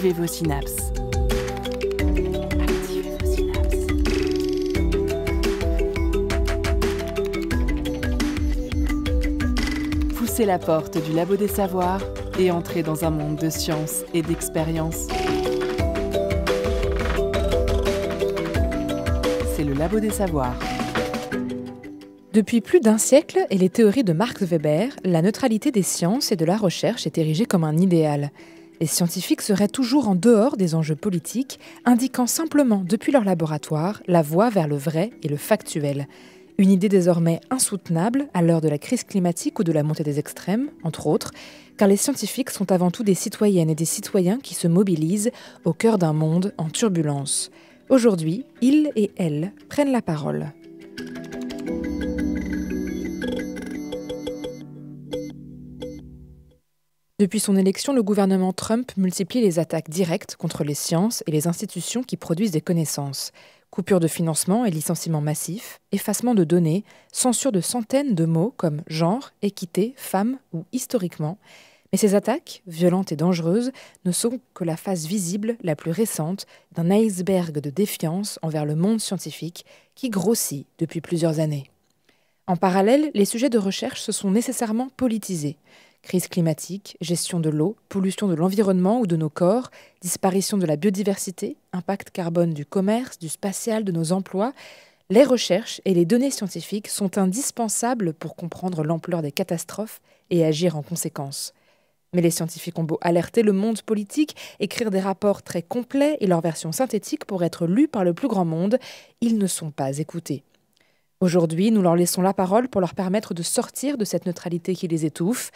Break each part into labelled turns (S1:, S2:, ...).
S1: Activez vos synapses. Activez vos synapses. Poussez la porte du Labo des Savoirs et entrez dans un monde de science et d'expérience. C'est le Labo des Savoirs.
S2: Depuis plus d'un siècle et les théories de Max Weber, la neutralité des sciences et de la recherche est érigée comme un idéal. Les scientifiques seraient toujours en dehors des enjeux politiques, indiquant simplement depuis leur laboratoire la voie vers le vrai et le factuel. Une idée désormais insoutenable à l'heure de la crise climatique ou de la montée des extrêmes, entre autres, car les scientifiques sont avant tout des citoyennes et des citoyens qui se mobilisent au cœur d'un monde en turbulence. Aujourd'hui, ils et elles prennent la parole. Depuis son élection, le gouvernement Trump multiplie les attaques directes contre les sciences et les institutions qui produisent des connaissances. Coupure de financement et licenciements massifs, effacement de données, censure de centaines de mots comme genre, équité, femme ou historiquement. Mais ces attaques, violentes et dangereuses, ne sont que la face visible la plus récente d'un iceberg de défiance envers le monde scientifique qui grossit depuis plusieurs années. En parallèle, les sujets de recherche se sont nécessairement politisés. Crise climatique, gestion de l'eau, pollution de l'environnement ou de nos corps, disparition de la biodiversité, impact carbone du commerce, du spatial, de nos emplois, les recherches et les données scientifiques sont indispensables pour comprendre l'ampleur des catastrophes et agir en conséquence. Mais les scientifiques ont beau alerter le monde politique, écrire des rapports très complets et leur version synthétique pour être lus par le plus grand monde, ils ne sont pas écoutés. Aujourd'hui, nous leur laissons la parole pour leur permettre de sortir de cette neutralité qui les étouffe.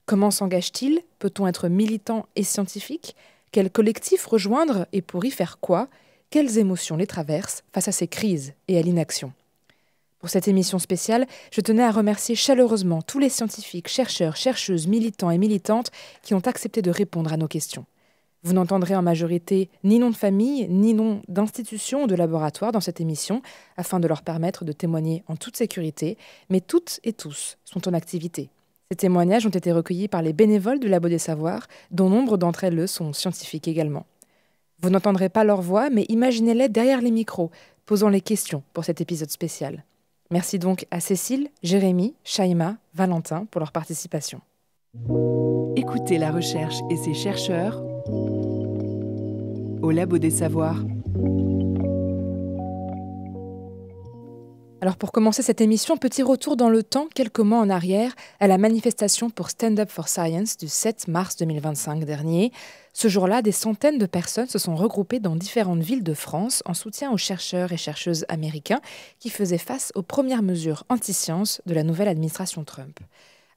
S2: Comment s'engage-t-il ? Peut-on être militant et scientifique ? Quel collectif rejoindre et pour y faire quoi ? Quelles émotions les traversent face à ces crises et à l'inaction ? Pour cette émission spéciale, je tenais à remercier chaleureusement tous les scientifiques, chercheurs, chercheuses, militants et militantes qui ont accepté de répondre à nos questions. Vous n'entendrez en majorité ni nom de famille, ni nom d'institution ou de laboratoire dans cette émission, afin de leur permettre de témoigner en toute sécurité, mais toutes et tous sont en activité. Ces témoignages ont été recueillis par les bénévoles du Labo des Savoirs, dont nombre d'entre elles sont scientifiques également. Vous n'entendrez pas leur voix, mais imaginez-les derrière les micros, posant les questions pour cet épisode spécial. Merci donc à Cécile, Jérémy, Shaima, Valentin pour leur participation.
S1: Écoutez la recherche et ses chercheurs au Labo des Savoirs.
S2: Alors pour commencer cette émission, petit retour dans le temps, quelques mois en arrière, à la manifestation pour Stand Up for Science du 7 mars 2025 dernier. Ce jour-là, des centaines de personnes se sont regroupées dans différentes villes de France en soutien aux chercheurs et chercheuses américains qui faisaient face aux premières mesures anti-science de la nouvelle administration Trump.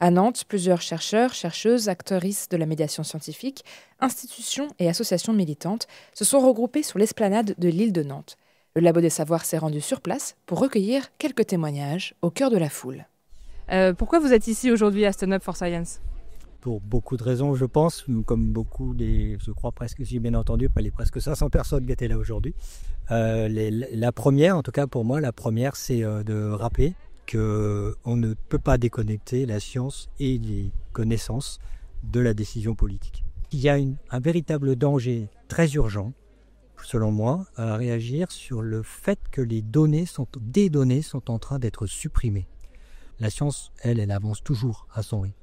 S2: À Nantes, plusieurs chercheurs, chercheuses, actrices de la médiation scientifique, institutions et associations militantes se sont regroupés sur l'esplanade de l'île de Nantes. Le Labo des Savoirs s'est rendu sur place pour recueillir quelques témoignages au cœur de la foule.
S3: Pourquoi vous êtes ici aujourd'hui à Stand Up for Science ?
S4: Pour beaucoup de raisons, je pense, comme beaucoup je crois presque, si j'ai bien entendu, pas les presque 500 personnes qui étaient là aujourd'hui. La première, en tout cas pour moi, c'est de rappeler qu'on ne peut pas déconnecter la science et les connaissances de la décision politique. Il y a un véritable danger très urgent, selon moi, à réagir sur le fait que des données sont en train d'être supprimées. La science, elle avance toujours à son rythme.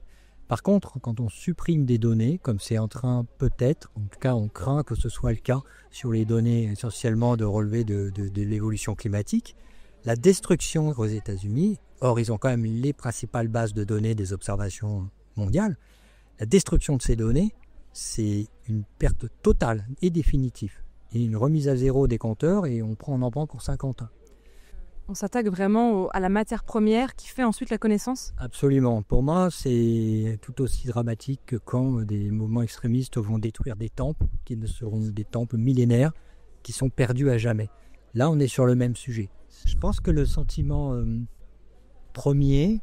S4: Par contre, quand on supprime des données, comme c'est en train peut-être, en tout cas on craint que ce soit le cas sur les données essentiellement de relevé de l'évolution climatique, la destruction aux États-Unis, or ils ont quand même les principales bases de données des observations mondiales, la destruction de ces données, c'est une perte totale et définitive. Et une remise à zéro des compteurs et on en prend pour 50 ans.
S3: On s'attaque vraiment à la matière première qui fait ensuite la connaissance ?
S4: Absolument. Pour moi, c'est tout aussi dramatique que quand des mouvements extrémistes vont détruire des temples, qui ne seront des temples millénaires, qui sont perdus à jamais. Là, on est sur le même sujet. Je pense que le sentiment premier,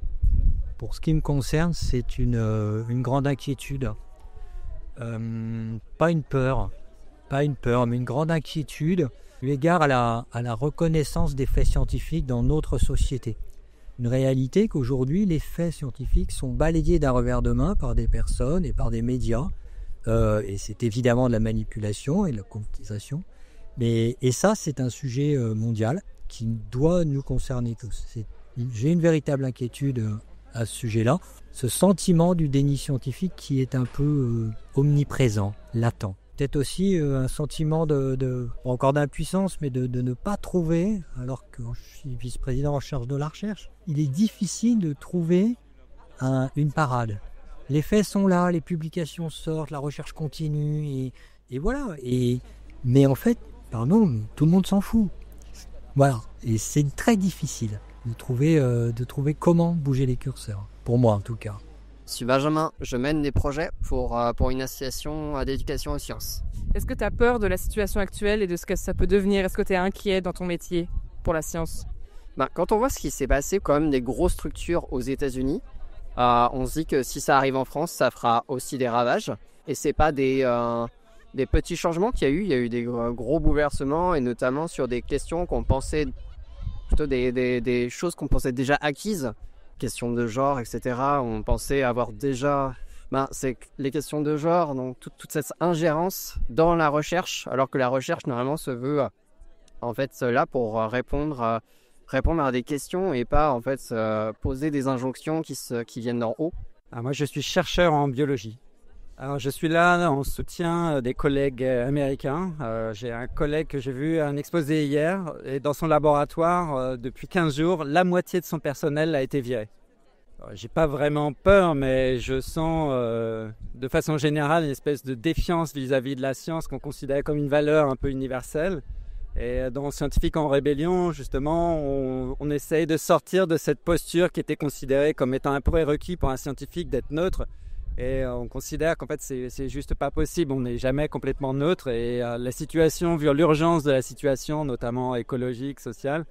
S4: pour ce qui me concerne, c'est une grande inquiétude. Pas une peur, mais une grande inquiétude eu égard à la reconnaissance des faits scientifiques dans notre société. Une réalité qu'aujourd'hui, les faits scientifiques sont balayés d'un revers de main par des personnes et par des médias et c'est évidemment de la manipulation et de la concrétisation. Et ça, c'est un sujet mondial qui doit nous concerner tous. J'ai une véritable inquiétude à ce sujet-là, ce sentiment du déni scientifique qui est un peu omniprésent, latent. Peut-être aussi un sentiment encore d'impuissance, mais de ne pas trouver, alors que je suis vice-président en charge de la recherche, il est difficile de trouver une parade. Les faits sont là, les publications sortent, la recherche continue, et voilà. Mais en fait, tout le monde s'en fout. Voilà, et c'est très difficile de trouver comment bouger les curseurs, pour moi en tout cas.
S5: Je suis Benjamin, je mène des projets pour une association d'éducation aux sciences.
S3: Est-ce que tu as peur de la situation actuelle et de ce que ça peut devenir? Est-ce que tu es inquiet dans ton métier pour la science?
S5: Quand on voit ce qui s'est passé, quand même des grosses structures aux États-Unis, on se dit que si ça arrive en France, ça fera aussi des ravages. Et c'est pas des petits changements qu'il y a eu. Il y a eu des gros bouleversements, et notamment sur des questions qu'on pensait, plutôt des choses qu'on pensait déjà acquises. Questions de genre, etc. On pensait avoir déjà... c'est les questions de genre, donc toute cette ingérence dans la recherche, alors que la recherche, normalement, se veut en fait là pour répondre à des questions et pas en fait poser des injonctions qui viennent d'en haut.
S6: Moi, je suis chercheur en biologie. Alors, je suis là en soutien des collègues américains. J'ai un collègue que j'ai vu un exposé hier, et dans son laboratoire, depuis 15 jours, la moitié de son personnel a été viré. J'ai pas vraiment peur, mais je sens de façon générale une espèce de défiance vis-à-vis de la science qu'on considère comme une valeur un peu universelle. Et dans Scientifiques en rébellion, justement, on essaye de sortir de cette posture qui était considérée comme étant un prérequis pour un scientifique d'être neutre. Et on considère qu'en fait c'est juste pas possible, on n'est jamais complètement neutre, et la situation, vu l'urgence de la situation, notamment écologique, sociale,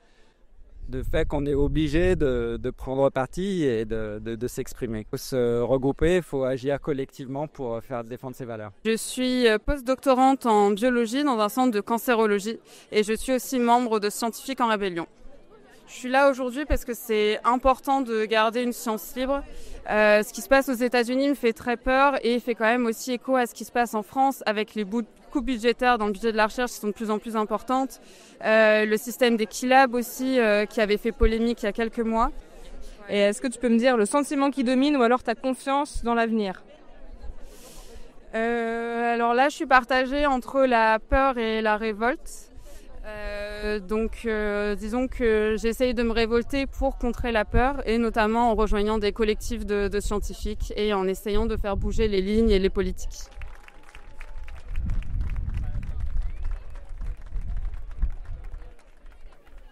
S6: de fait qu'on est obligé de prendre parti et de s'exprimer. Il faut se regrouper, il faut agir collectivement pour faire défendre ses valeurs.
S7: Je suis postdoctorante en biologie dans un centre de cancérologie, et je suis aussi membre de Scientifiques en rébellion. Je suis là aujourd'hui parce que c'est important de garder une science libre. Ce qui se passe aux États-Unis me fait très peur, et fait quand même aussi écho à ce qui se passe en France, avec les coupes budgétaires dans le budget de la recherche qui sont de plus en plus importantes. Le système des Kilab aussi, qui avait fait polémique il y a quelques mois.
S3: Et est-ce que tu peux me dire le sentiment qui domine, ou alors ta confiance dans l'avenir?
S7: Alors là, je suis partagée entre la peur et la révolte. Disons que j'essaye de me révolter pour contrer la peur, et notamment en rejoignant des collectifs de scientifiques et en essayant de faire bouger les lignes et les politiques.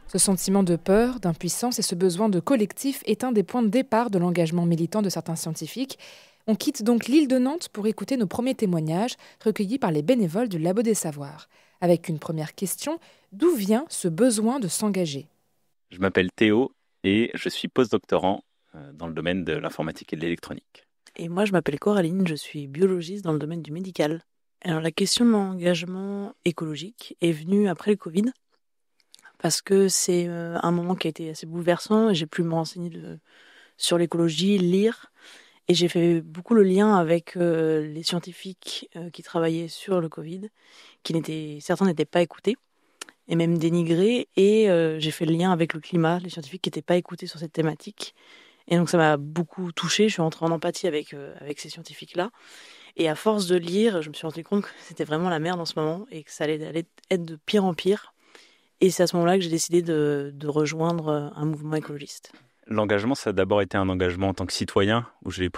S2: Ce sentiment de peur, d'impuissance et ce besoin de collectif est un des points de départ de l'engagement militant de certains scientifiques. On quitte donc l'île de Nantes pour écouter nos premiers témoignages recueillis par les bénévoles du Labo des Savoirs. Avec une première question, d'où vient ce besoin de s'engager?
S8: Je m'appelle Théo et je suis postdoctorant dans le domaine de l'informatique et de l'électronique.
S9: Et moi, je m'appelle Coraline, je suis biologiste dans le domaine du médical. Alors, la question de mon engagement écologique est venue après le Covid, parce que c'est un moment qui a été assez bouleversant. J'ai pu me renseigner sur l'écologie, lire, et j'ai fait beaucoup le lien avec les scientifiques qui travaillaient sur le Covid, certains n'étaient pas écoutés, et même dénigrés, et j'ai fait le lien avec le climat, les scientifiques qui n'étaient pas écoutés sur cette thématique. Et donc ça m'a beaucoup touchée, je suis rentrée en empathie avec ces scientifiques-là. Et à force de lire, je me suis rendu compte que c'était vraiment la merde en ce moment, et que ça allait être de pire en pire. Et c'est à ce moment-là que j'ai décidé de rejoindre un mouvement écologiste.
S8: L'engagement, ça a d'abord été un engagement en tant que citoyen, où j'ai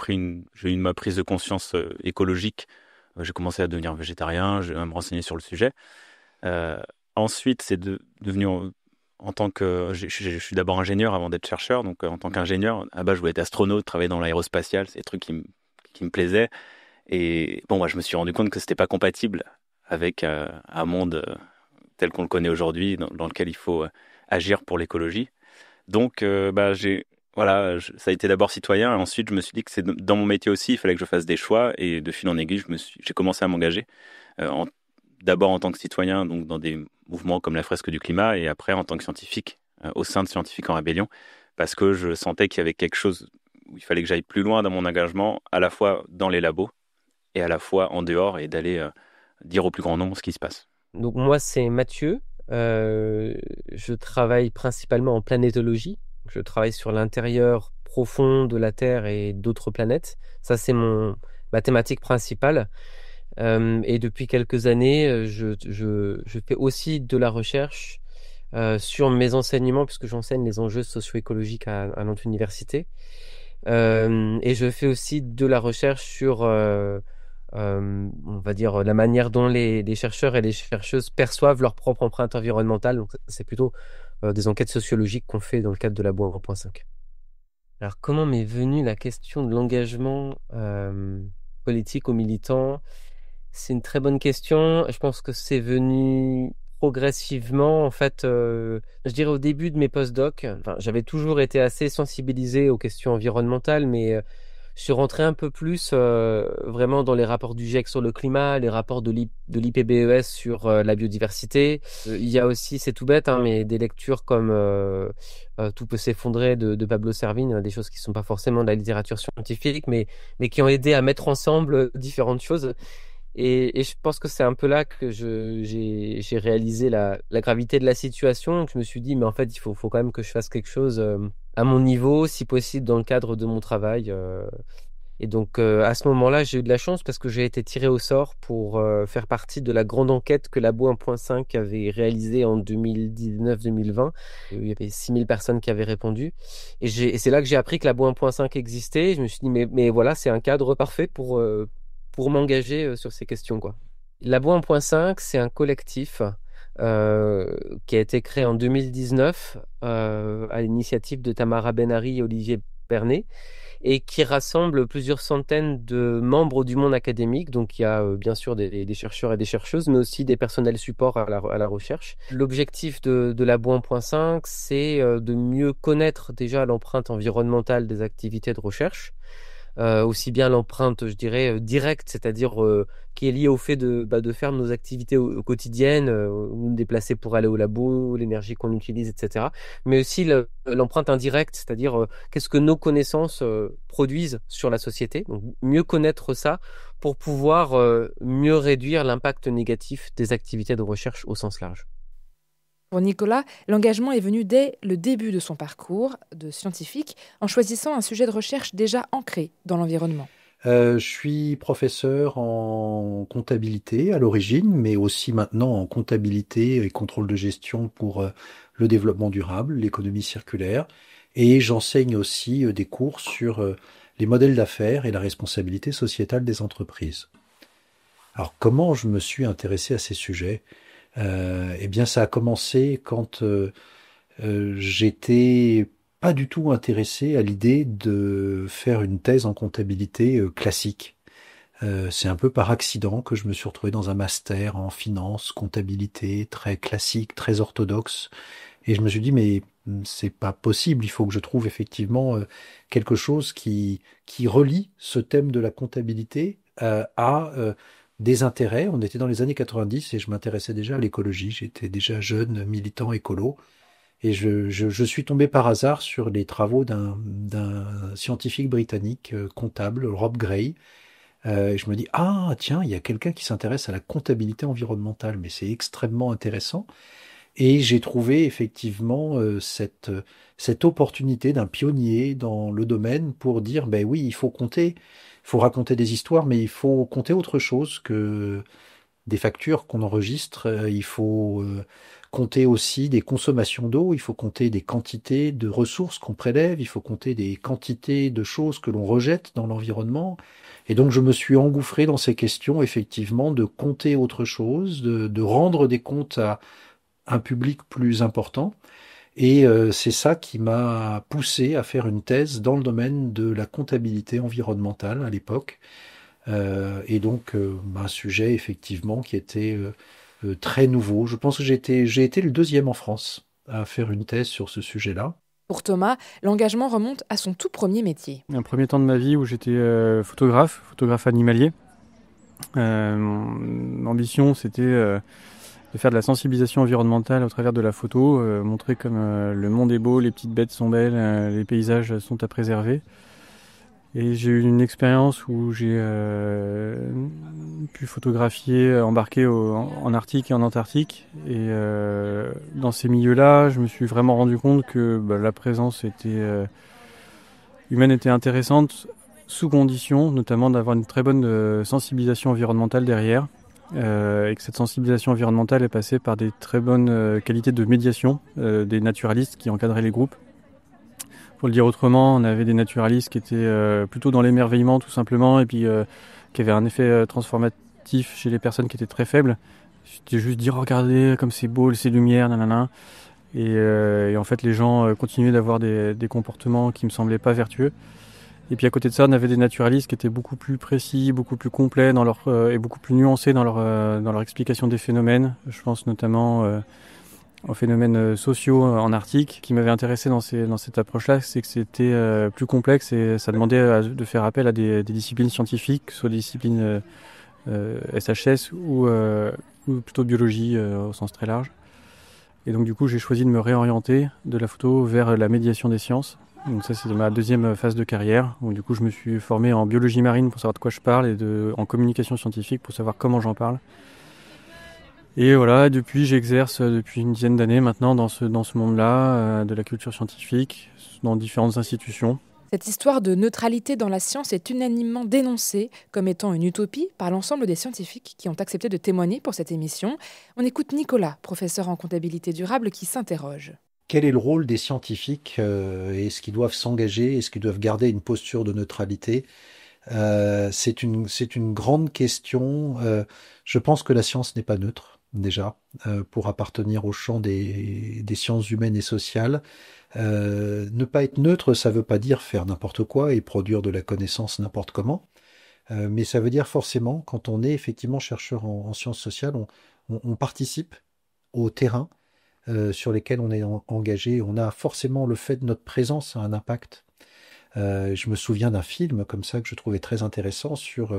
S8: eu ma prise de conscience écologique. J'ai commencé à devenir végétarien, à me renseigner sur le sujet. Ensuite, c'est devenu en tant que... Je suis d'abord ingénieur avant d'être chercheur, donc en tant qu'ingénieur, je voulais être astronaute, travailler dans l'aérospatial, c'est des trucs qui me plaisaient. Et je me suis rendu compte que c'était pas compatible avec un monde tel qu'on le connaît aujourd'hui, dans lequel il faut agir pour l'écologie. Donc, ça a été d'abord citoyen, et ensuite je me suis dit que c'est dans mon métier aussi, il fallait que je fasse des choix, et de fil en aiguille, j'ai commencé à m'engager, d'abord en tant que citoyen, donc dans des mouvements comme la Fresque du Climat, et après en tant que scientifique, au sein de Scientifiques en rébellion, parce que je sentais qu'il y avait quelque chose où il fallait que j'aille plus loin dans mon engagement, à la fois dans les labos, et à la fois en dehors et d'aller dire au plus grand nombre ce qui se passe.
S10: Donc moi, c'est Mathieu. Je travaille principalement en planétologie. Je travaille sur l'intérieur profond de la Terre et d'autres planètes. Ça, c'est ma thématique principale. Et depuis quelques années, je fais aussi de la recherche sur mes enseignements, puisque j'enseigne les enjeux socio-écologiques à notre université. Et je fais aussi de la recherche sur, on va dire, la manière dont les chercheurs et les chercheuses perçoivent leur propre empreinte environnementale. Donc, c'est plutôt des enquêtes sociologiques qu'on fait dans le cadre de Labo 1.5. Alors, comment m'est venue la question de l'engagement politique aux militants ? C'est une très bonne question. Je pense que c'est venu progressivement. En fait, je dirais au début de mes post-docs, j'avais toujours été assez sensibilisé aux questions environnementales, mais je suis rentré un peu plus vraiment dans les rapports du GIEC sur le climat, les rapports de l'IPBES sur la biodiversité. Il y a aussi, c'est tout bête, mais des lectures comme Tout peut s'effondrer de Pablo Servigne, des choses qui ne sont pas forcément de la littérature scientifique, mais qui ont aidé à mettre ensemble différentes choses. Et je pense que c'est un peu là que j'ai réalisé la gravité de la situation. Donc je me suis dit, mais en fait, il faut quand même que je fasse quelque chose à mon niveau, si possible, dans le cadre de mon travail. Et donc, à ce moment-là, j'ai eu de la chance parce que j'ai été tiré au sort pour faire partie de la grande enquête que Labo 1.5 avait réalisée en 2019-2020. Il y avait 6000 personnes qui avaient répondu. Et c'est là que j'ai appris que Labo 1.5 existait. Je me suis dit, mais voilà, c'est un cadre parfait pour m'engager sur ces questions, quoi. Labo 1.5, c'est un collectif qui a été créé en 2019 à l'initiative de Tamara Benari et Olivier Pernet et qui rassemble plusieurs centaines de membres du monde académique. Donc il y a bien sûr des chercheurs et des chercheuses, mais aussi des personnels support à la recherche. L'objectif de Labo 1.5, c'est de mieux connaître déjà l'empreinte environnementale des activités de recherche, aussi bien l'empreinte, je dirais, directe, c'est-à-dire qui est liée au fait de faire nos activités au quotidiennes, nous déplacer pour aller au labo, l'énergie qu'on utilise, etc. Mais aussi l'empreinte indirecte, c'est-à-dire qu'est-ce que nos connaissances produisent sur la société. Donc, mieux connaître ça pour pouvoir mieux réduire l'impact négatif des activités de recherche au sens large.
S2: Pour Nicolas, l'engagement est venu dès le début de son parcours de scientifique en choisissant un sujet de recherche déjà ancré dans l'environnement.
S11: Je suis professeur en comptabilité à l'origine, mais aussi maintenant en comptabilité et contrôle de gestion pour le développement durable, l'économie circulaire. Et j'enseigne aussi des cours sur les modèles d'affaires et la responsabilité sociétale des entreprises. Alors comment je me suis intéressé à ces sujets ? Eh bien, ça a commencé quand j'étais pas du tout intéressé à l'idée de faire une thèse en comptabilité classique. C'est un peu par accident que je me suis retrouvé dans un master en finance, comptabilité, très classique, très orthodoxe. Et je me suis dit, mais c'est pas possible, il faut que je trouve effectivement quelque chose qui relie ce thème de la comptabilité à des intérêts. On était dans les années 90 et je m'intéressais déjà à l'écologie. J'étais déjà jeune militant écolo et je suis tombé par hasard sur les travaux d'un scientifique britannique comptable, Rob Gray. Et je me dis, ah tiens, il y a quelqu'un qui s'intéresse à la comptabilité environnementale, mais c'est extrêmement intéressant. Et j'ai trouvé effectivement cette opportunité d'un pionnier dans le domaine pour dire, ben oui, il faut compter. Il faut raconter des histoires, mais il faut compter autre chose que des factures qu'on enregistre. Il faut compter aussi des consommations d'eau, il faut compter des quantités de ressources qu'on prélève, il faut compter des quantités de choses que l'on rejette dans l'environnement. Et donc je me suis engouffré dans ces questions, effectivement, de compter autre chose, de rendre des comptes à un public plus important. Et c'est ça qui m'a poussé à faire une thèse dans le domaine de la comptabilité environnementale à l'époque. Et donc un sujet effectivement qui était très nouveau. Je pense que j'ai été le deuxième en France à faire une thèse sur ce sujet-là.
S2: Pour Thomas, l'engagement remonte à son tout premier métier.
S12: Un premier temps de ma vie où j'étais photographe animalier. Mon ambition, c'était de faire de la sensibilisation environnementale au travers de la photo, montrer comme le monde est beau, les petites bêtes sont belles, les paysages sont à préserver. Et j'ai eu une expérience où j'ai pu photographier, embarquer en Arctique et en Antarctique. Et dans ces milieux-là, je me suis vraiment rendu compte que la présence humaine était intéressante sous condition, notamment d'avoir une très bonne sensibilisation environnementale derrière. Et que cette sensibilisation environnementale est passée par des très bonnes qualités de médiation des naturalistes qui encadraient les groupes. Pour le dire autrement, on avait des naturalistes qui étaient plutôt dans l'émerveillement tout simplement et puis qui avaient un effet transformatif chez les personnes qui étaient très faibles. C'était juste dire regardez comme c'est beau, ces lumières, nanana. Et en fait les gens continuaient d'avoir des comportements qui me semblaient pas vertueux. Et puis à côté de ça, on avait des naturalistes qui étaient beaucoup plus précis, beaucoup plus complets et beaucoup plus nuancés dans leur explication des phénomènes. Je pense notamment aux phénomènes sociaux en Arctique. Ce qui m'avait intéressé dans cette approche-là, c'est que c'était plus complexe et ça demandait de faire appel à des disciplines scientifiques, soit des disciplines SHS ou plutôt biologie au sens très large. Et donc du coup, j'ai choisi de me réorienter de la photo vers la médiation des sciences. Donc ça, c'est ma deuxième phase de carrière, où du coup, je me suis formé en biologie marine pour savoir de quoi je parle et en communication scientifique pour savoir comment j'en parle. Et voilà, depuis, j'exerce depuis une dizaine d'années maintenant dans ce monde-là, de la culture scientifique, dans différentes institutions.
S2: Cette histoire de neutralité dans la science est unanimement dénoncée comme étant une utopie par l'ensemble des scientifiques qui ont accepté de témoigner pour cette émission. On écoute Nicolas, professeur en comptabilité durable, qui s'interroge.
S11: Quel est le rôle des scientifiques est-ce qu'ils doivent s'engager? Est-ce qu'ils doivent garder une posture de neutralité? C'est une grande question. Je pense que la science n'est pas neutre, déjà, pour appartenir au champ des sciences humaines et sociales. Ne pas être neutre, ça ne veut pas dire faire n'importe quoi et produire de la connaissance n'importe comment. Mais ça veut dire forcément, quand on est effectivement chercheur en sciences sociales, on participe au terrain sur lesquels on est engagé. On a forcément le fait de notre présence a un impact. Je me souviens d'un film comme ça que je trouvais très intéressant sur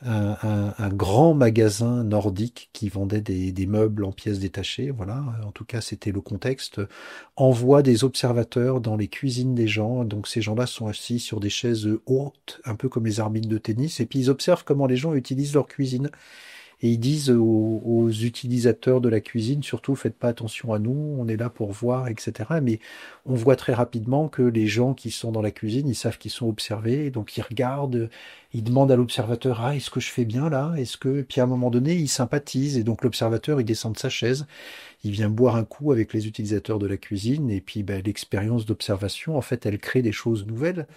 S11: un grand magasin nordique qui vendait des meubles en pièces détachées. Voilà, en tout cas c'était le contexte. Envoie des observateurs dans les cuisines des gens. Donc ces gens-là sont assis sur des chaises hautes, un peu comme les arbitres de tennis, et puis ils observent comment les gens utilisent leur cuisine. Et ils disent aux utilisateurs de la cuisine, surtout faites pas attention à nous, on est là pour voir, etc. Mais on voit très rapidement que les gens qui sont dans la cuisine, ils savent qu'ils sont observés, donc ils regardent, ils demandent à l'observateur, ah, est-ce que je fais bien là? Puis à un moment donné, ils sympathisent, et donc l'observateur, il descend de sa chaise, il vient boire un coup avec les utilisateurs de la cuisine, et puis l'expérience d'observation, en fait, elle crée des choses nouvelles.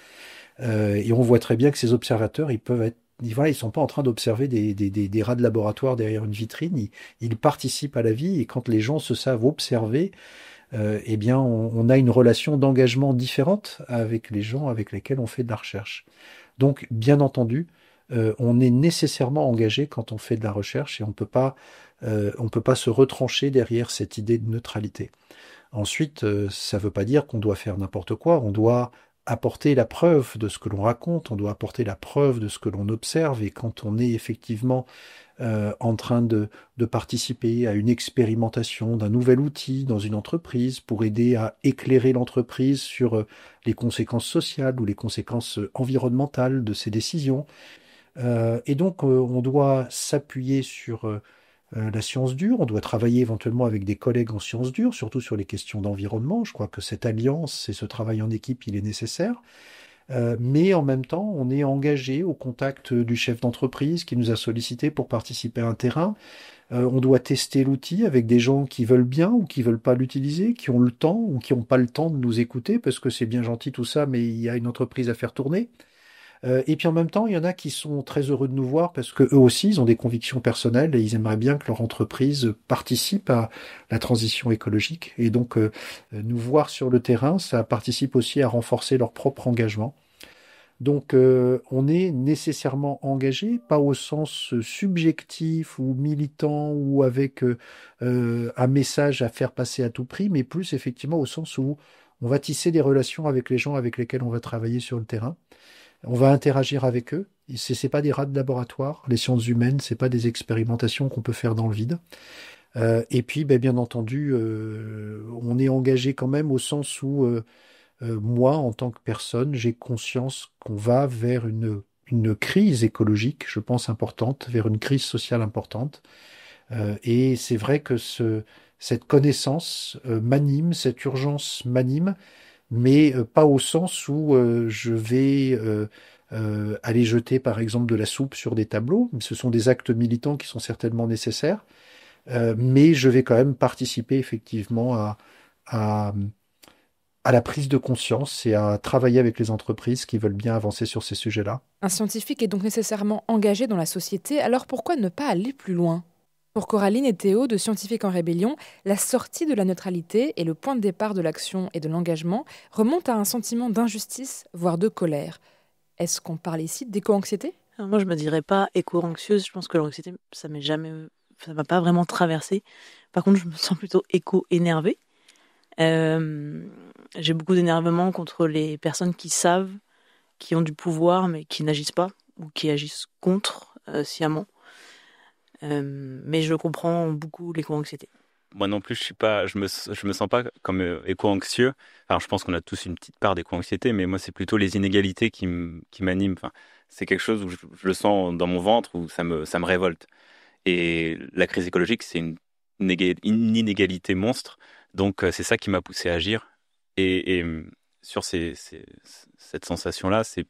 S11: Et on voit très bien que ces observateurs, ils peuvent être voilà, ils sont pas en train d'observer des rats de laboratoire derrière une vitrine, ils participent à la vie, et quand les gens se savent observer, eh bien on a une relation d'engagement différente avec les gens avec lesquels on fait de la recherche. Donc bien entendu, on est nécessairement engagé quand on fait de la recherche, et on peut pas se retrancher derrière cette idée de neutralité. Ensuite, ça veut pas dire qu'on doit faire n'importe quoi, on doit apporter la preuve de ce que l'on raconte, on doit apporter la preuve de ce que l'on observe, et quand on est effectivement en train de participer à une expérimentation d'un nouvel outil dans une entreprise pour aider à éclairer l'entreprise sur les conséquences sociales ou les conséquences environnementales de ces décisions, et donc on doit s'appuyer sur la science dure, on doit travailler éventuellement avec des collègues en sciences dures, surtout sur les questions d'environnement. Je crois que cette alliance et ce travail en équipe, il est nécessaire. Mais en même temps, on est engagé au contact du chef d'entreprise qui nous a sollicité pour participer à un terrain. On doit tester l'outil avec des gens qui veulent bien ou qui veulent pas l'utiliser, qui ont le temps ou qui n'ont pas le temps de nous écouter, parce que c'est bien gentil tout ça, mais il y a une entreprise à faire tourner. Et puis en même temps, il y en a qui sont très heureux de nous voir parce que eux aussi, ils ont des convictions personnelles et ils aimeraient bien que leur entreprise participe à la transition écologique. Et donc, nous voir sur le terrain, ça participe aussi à renforcer leur propre engagement. Donc, on est nécessairement engagé, pas au sens subjectif ou militant ou avec un message à faire passer à tout prix, mais plus effectivement au sens où on va tisser des relations avec les gens avec lesquels on va travailler sur le terrain. On va interagir avec eux. C'est pas des rats de laboratoire. Les sciences humaines, c'est pas des expérimentations qu'on peut faire dans le vide. Et puis, bien entendu, on est engagé quand même au sens où moi, en tant que personne, j'ai conscience qu'on va vers une crise écologique, je pense importante, vers une crise sociale importante. Et c'est vrai que cette connaissance m'anime, cette urgence m'anime, mais pas au sens où je vais aller jeter, par exemple, de la soupe sur des tableaux. Ce sont des actes militants qui sont certainement nécessaires, mais je vais quand même participer effectivement à, à la prise de conscience et à travailler avec les entreprises qui veulent bien avancer sur ces sujets-là.
S2: Un scientifique est donc nécessairement engagé dans la société, alors pourquoi ne pas aller plus loin ? Pour Coraline et Théo, de Scientifiques en Rébellion, la sortie de la neutralité et le point de départ de l'action et de l'engagement remontent à un sentiment d'injustice, voire de colère. Est-ce qu'on parle ici d'éco-anxiété ?
S9: Alors moi, je me dirais pas éco-anxieuse. Je pense que l'anxiété, ça m'a pas vraiment traversée. Par contre, je me sens plutôt éco-énervée. J'ai beaucoup d'énervement contre les personnes qui savent, qui ont du pouvoir, mais qui n'agissent pas, ou qui agissent contre, sciemment. Mais je comprends beaucoup l'éco-anxiété.
S8: Moi non plus, je me sens pas comme éco-anxieux. Alors, je pense qu'on a tous une petite part d'éco-anxiété, mais moi, c'est plutôt les inégalités qui m'animent. Enfin, c'est quelque chose où je le sens dans mon ventre, où ça me révolte. Et la crise écologique, c'est une inégalité monstre. Donc, c'est ça qui m'a poussé à agir. Et sur cette sensation-là, c'est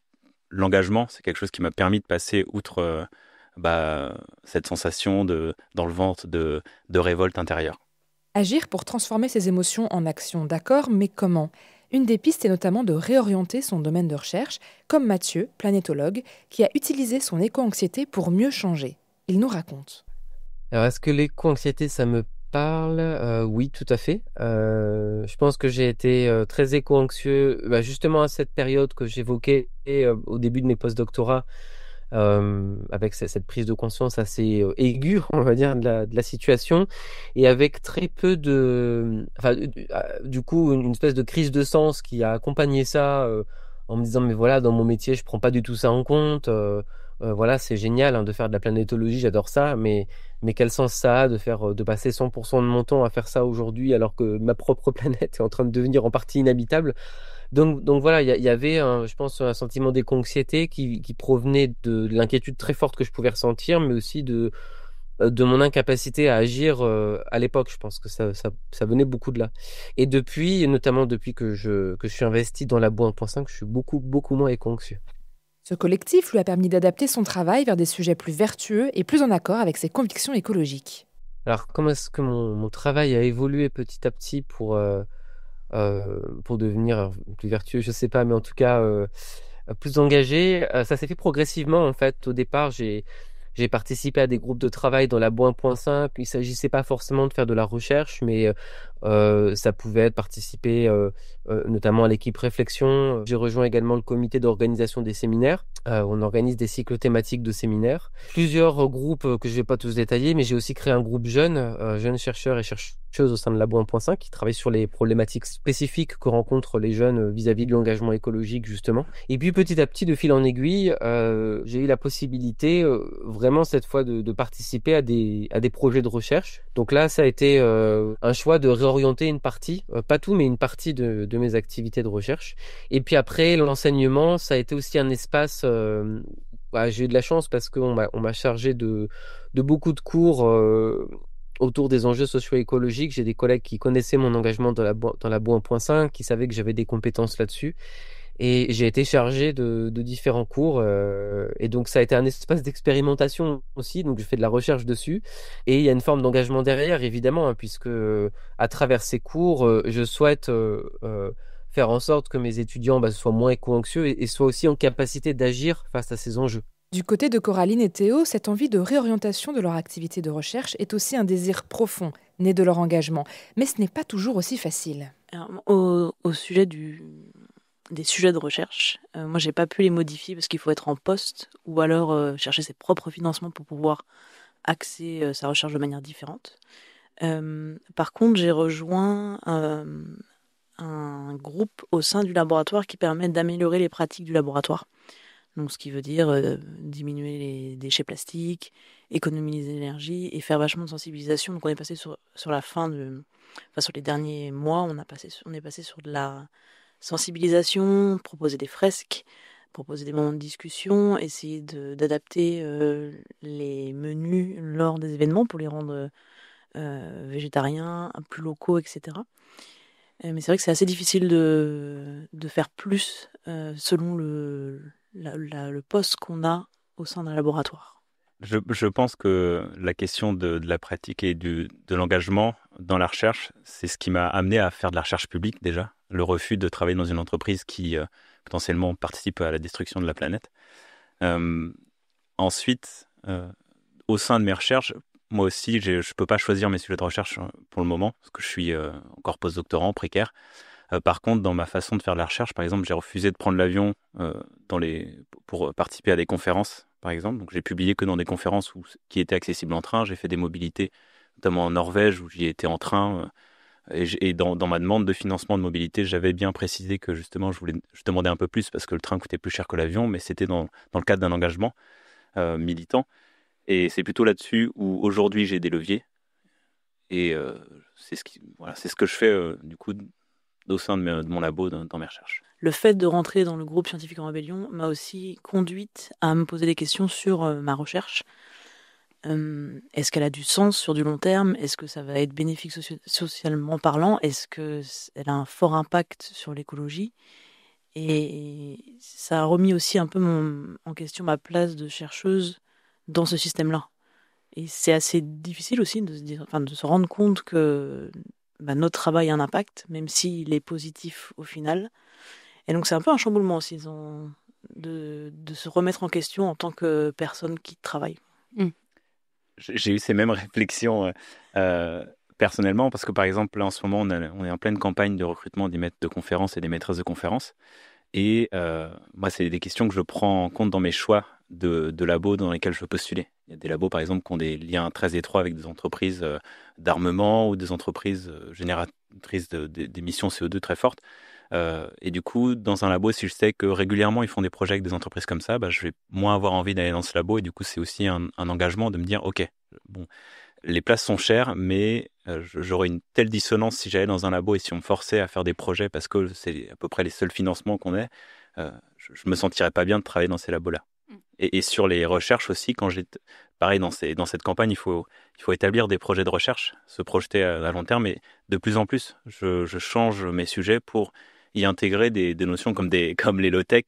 S8: l'engagement. C'est quelque chose qui m'a permis de passer outre cette sensation dans le ventre de révolte intérieure.
S2: Agir pour transformer ses émotions en action, d'accord, mais comment ? Une des pistes est notamment de réorienter son domaine de recherche, comme Mathieu, planétologue, qui a utilisé son éco-anxiété pour mieux changer. Il nous raconte.
S10: Alors, est-ce que l'éco-anxiété, ça me parle ? Oui, tout à fait. Je pense que j'ai été très éco-anxieux, justement à cette période que j'évoquais au début de mes post-doctorats, avec cette prise de conscience assez aiguë, on va dire, de la situation, et avec très peu du coup, une espèce de crise de sens qui a accompagné ça, en me disant, mais voilà, dans mon métier, je prends pas du tout ça en compte. Voilà, c'est génial de faire de la planétologie, j'adore ça, mais quel sens ça a de passer 100% de mon temps à faire ça aujourd'hui, alors que ma propre planète est en train de devenir en partie inhabitable. Donc voilà, il y avait, je pense, un sentiment d'éco-anxiété qui provenait de l'inquiétude très forte que je pouvais ressentir, mais aussi de mon incapacité à agir à l'époque. Je pense que ça venait beaucoup de là. Et notamment depuis que je suis investi dans Labo 1.5, je suis beaucoup, beaucoup moins éco-anxieux.
S2: Ce collectif lui a permis d'adapter son travail vers des sujets plus vertueux et plus en accord avec ses convictions écologiques.
S10: Alors, comment est-ce que mon travail a évolué petit à petit pour devenir plus vertueux, je sais pas, mais en tout cas plus engagé. Ça s'est fait progressivement en fait. Au départ, j'ai participé à des groupes de travail dans Labo 1.5. Il s'agissait pas forcément de faire de la recherche, mais ça pouvait être participer notamment à l'équipe réflexion. J'ai rejoint également le comité d'organisation des séminaires. On organise des cycles thématiques de séminaires. Plusieurs groupes que je vais pas tous détailler, mais j'ai aussi créé un groupe jeunes chercheurs et chercheuses au sein de Labo 1.5 qui travaillent sur les problématiques spécifiques que rencontrent les jeunes vis-à-vis de l'engagement écologique justement. Et puis petit à petit, de fil en aiguille, j'ai eu la possibilité vraiment cette fois de participer à des projets de recherche. Donc là, ça a été un choix de réorienter une partie, pas tout, mais une partie de mes activités de recherche. Et puis après, l'enseignement, ça a été aussi un espace. J'ai eu de la chance parce qu'on m'a chargé de beaucoup de cours autour des enjeux socio-écologiques. J'ai des collègues qui connaissaient mon engagement dans Labo 1.5, qui savaient que j'avais des compétences là-dessus. Et j'ai été chargé de différents cours. Et donc, ça a été un espace d'expérimentation aussi. Donc, je fais de la recherche dessus. Et il y a une forme d'engagement derrière, évidemment, puisque à travers ces cours, je souhaite faire en sorte que mes étudiants soient moins éco-anxieux et soient aussi en capacité d'agir face à ces enjeux.
S2: Du côté de Coraline et Théo, cette envie de réorientation de leur activité de recherche est aussi un désir profond, né de leur engagement. Mais ce n'est pas toujours aussi facile.
S9: Alors, au sujet des sujets de recherche, moi, j'ai pas pu les modifier parce qu'il faut être en poste ou alors chercher ses propres financements pour pouvoir axer sa recherche de manière différente. Par contre, j'ai rejoint un groupe au sein du laboratoire qui permet d'améliorer les pratiques du laboratoire. Donc, ce qui veut dire diminuer les déchets plastiques, économiser l'énergie et faire vachement de sensibilisation. Donc, on est passé sur les derniers mois, on est passé sur de la sensibilisation, proposer des fresques, proposer des moments de discussion, essayer d'adapter les menus lors des événements pour les rendre végétariens, plus locaux, etc. Mais c'est vrai que c'est assez difficile de faire plus selon le poste qu'on a au sein d'un laboratoire.
S8: Je pense que la question de la pratique et de l'engagement dans la recherche, c'est ce qui m'a amené à faire de la recherche publique déjà. Le refus de travailler dans une entreprise qui potentiellement participe à la destruction de la planète. Ensuite, au sein de mes recherches, moi aussi, je ne peux pas choisir mes sujets de recherche pour le moment, parce que je suis encore postdoctorant, précaire. Par contre, dans ma façon de faire de la recherche, par exemple, j'ai refusé de prendre l'avion pour participer à des conférences, par exemple. Donc, j'ai publié que dans des conférences qui étaient accessibles en train. J'ai fait des mobilités, notamment en Norvège, où j'y étais en train. Et dans ma demande de financement de mobilité, j'avais bien précisé que justement, je demandais un peu plus parce que le train coûtait plus cher que l'avion, mais c'était dans le cadre d'un engagement militant. Et c'est plutôt là-dessus où aujourd'hui j'ai des leviers. Et c'est ce que je fais du coup au sein de mon labo dans mes recherches.
S9: Le fait de rentrer dans le groupe Scientifiques en Rébellion m'a aussi conduite à me poser des questions sur ma recherche. Est-ce qu'elle a du sens sur du long terme? Est-ce que ça va être bénéfique socialement parlant? Est-ce qu'elle a un fort impact sur l'écologie? Et ça a remis aussi un peu en question ma place de chercheuse dans ce système-là. Et c'est assez difficile aussi de se rendre compte que notre travail a un impact, même s'il est positif au final. Et donc c'est un peu un chamboulement aussi de se remettre en question en tant que personne qui travaille.
S8: J'ai eu ces mêmes réflexions personnellement, parce que par exemple, là en ce moment, on est en pleine campagne de recrutement des maîtres de conférences et des maîtresses de conférences. Et moi, c'est des questions que je prends en compte dans mes choix de labos dans lesquels je veux postuler. Il y a des labos, par exemple, qui ont des liens très étroits avec des entreprises d'armement ou des entreprises génératrices d'émissions CO2 très fortes. Et du coup, dans un labo, si je sais que régulièrement, ils font des projets avec des entreprises comme ça, je vais moins avoir envie d'aller dans ce labo. Et du coup, c'est aussi un engagement de me dire, OK, bon, les places sont chères, mais j'aurais une telle dissonance si j'allais dans un labo et si on me forçait à faire des projets parce que c'est à peu près les seuls financements qu'on ait, je me sentirais pas bien de travailler dans ces labos-là. Et sur les recherches aussi, pareil, dans cette campagne, il faut établir des projets de recherche, se projeter à long terme, et de plus en plus, je change mes sujets pour y intégrer des notions comme les low-tech,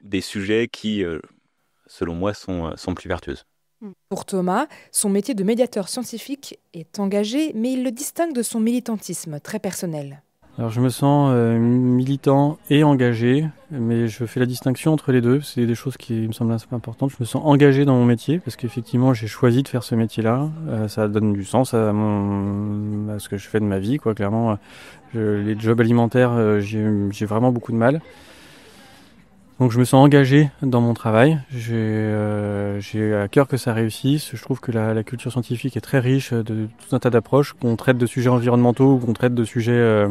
S8: des sujets qui, selon moi, sont plus vertueuses.
S2: Pour Thomas, son métier de médiateur scientifique est engagé, mais il le distingue de son militantisme très personnel.
S12: Alors je me sens militant et engagé, mais je fais la distinction entre les deux. C'est des choses qui me semblent assez importantes. Je me sens engagé dans mon métier parce qu'effectivement j'ai choisi de faire ce métier-là. Ça donne du sens à ce que je fais de ma vie, quoi. Clairement, les jobs alimentaires, j'ai vraiment beaucoup de mal. Donc je me sens engagé dans mon travail. J'ai à cœur que ça réussisse. Je trouve que la culture scientifique est très riche de tout un tas d'approches, qu'on traite de sujets environnementaux ou qu'on traite de sujets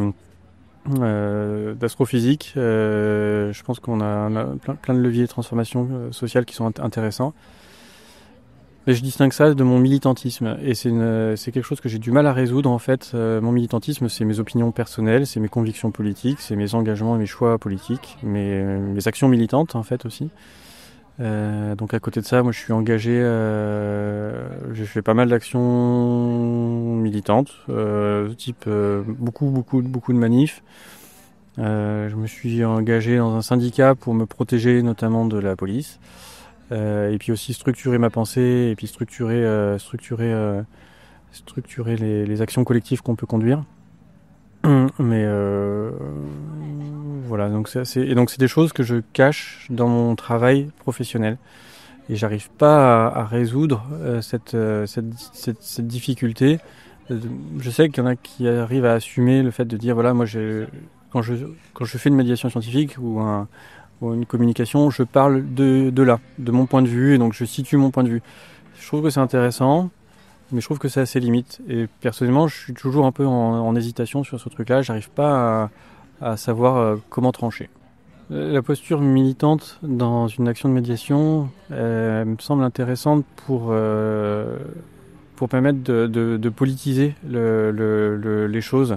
S12: d'astrophysique. Je pense qu'on a plein de leviers de transformation sociale qui sont intéressants. Mais je distingue ça de mon militantisme. Et c'est quelque chose que j'ai du mal à résoudre, en fait. Mon militantisme, c'est mes opinions personnelles, c'est mes convictions politiques, c'est mes engagements et mes choix politiques, mes actions militantes, en fait, aussi. Donc à côté de ça, moi je suis engagé, j'ai fait pas mal d'actions militantes, type beaucoup de manifs. Je me suis engagé dans un syndicat pour me protéger notamment de la police, et puis aussi structurer ma pensée, et puis structurer les actions collectives qu'on peut conduire. Mais voilà, donc c'est des choses que je cache dans mon travail professionnel et j'arrive pas à résoudre cette difficulté. Je sais qu'il y en a qui arrivent à assumer le fait de dire voilà, moi quand je fais une médiation scientifique ou une communication, je parle de mon point de vue et donc je situe mon point de vue. Je trouve que c'est intéressant. Mais je trouve que c'est assez limite. Et personnellement, je suis toujours un peu en hésitation sur ce truc-là. J'arrive pas à savoir comment trancher. La posture militante dans une action de médiation me semble intéressante pour permettre de politiser les choses.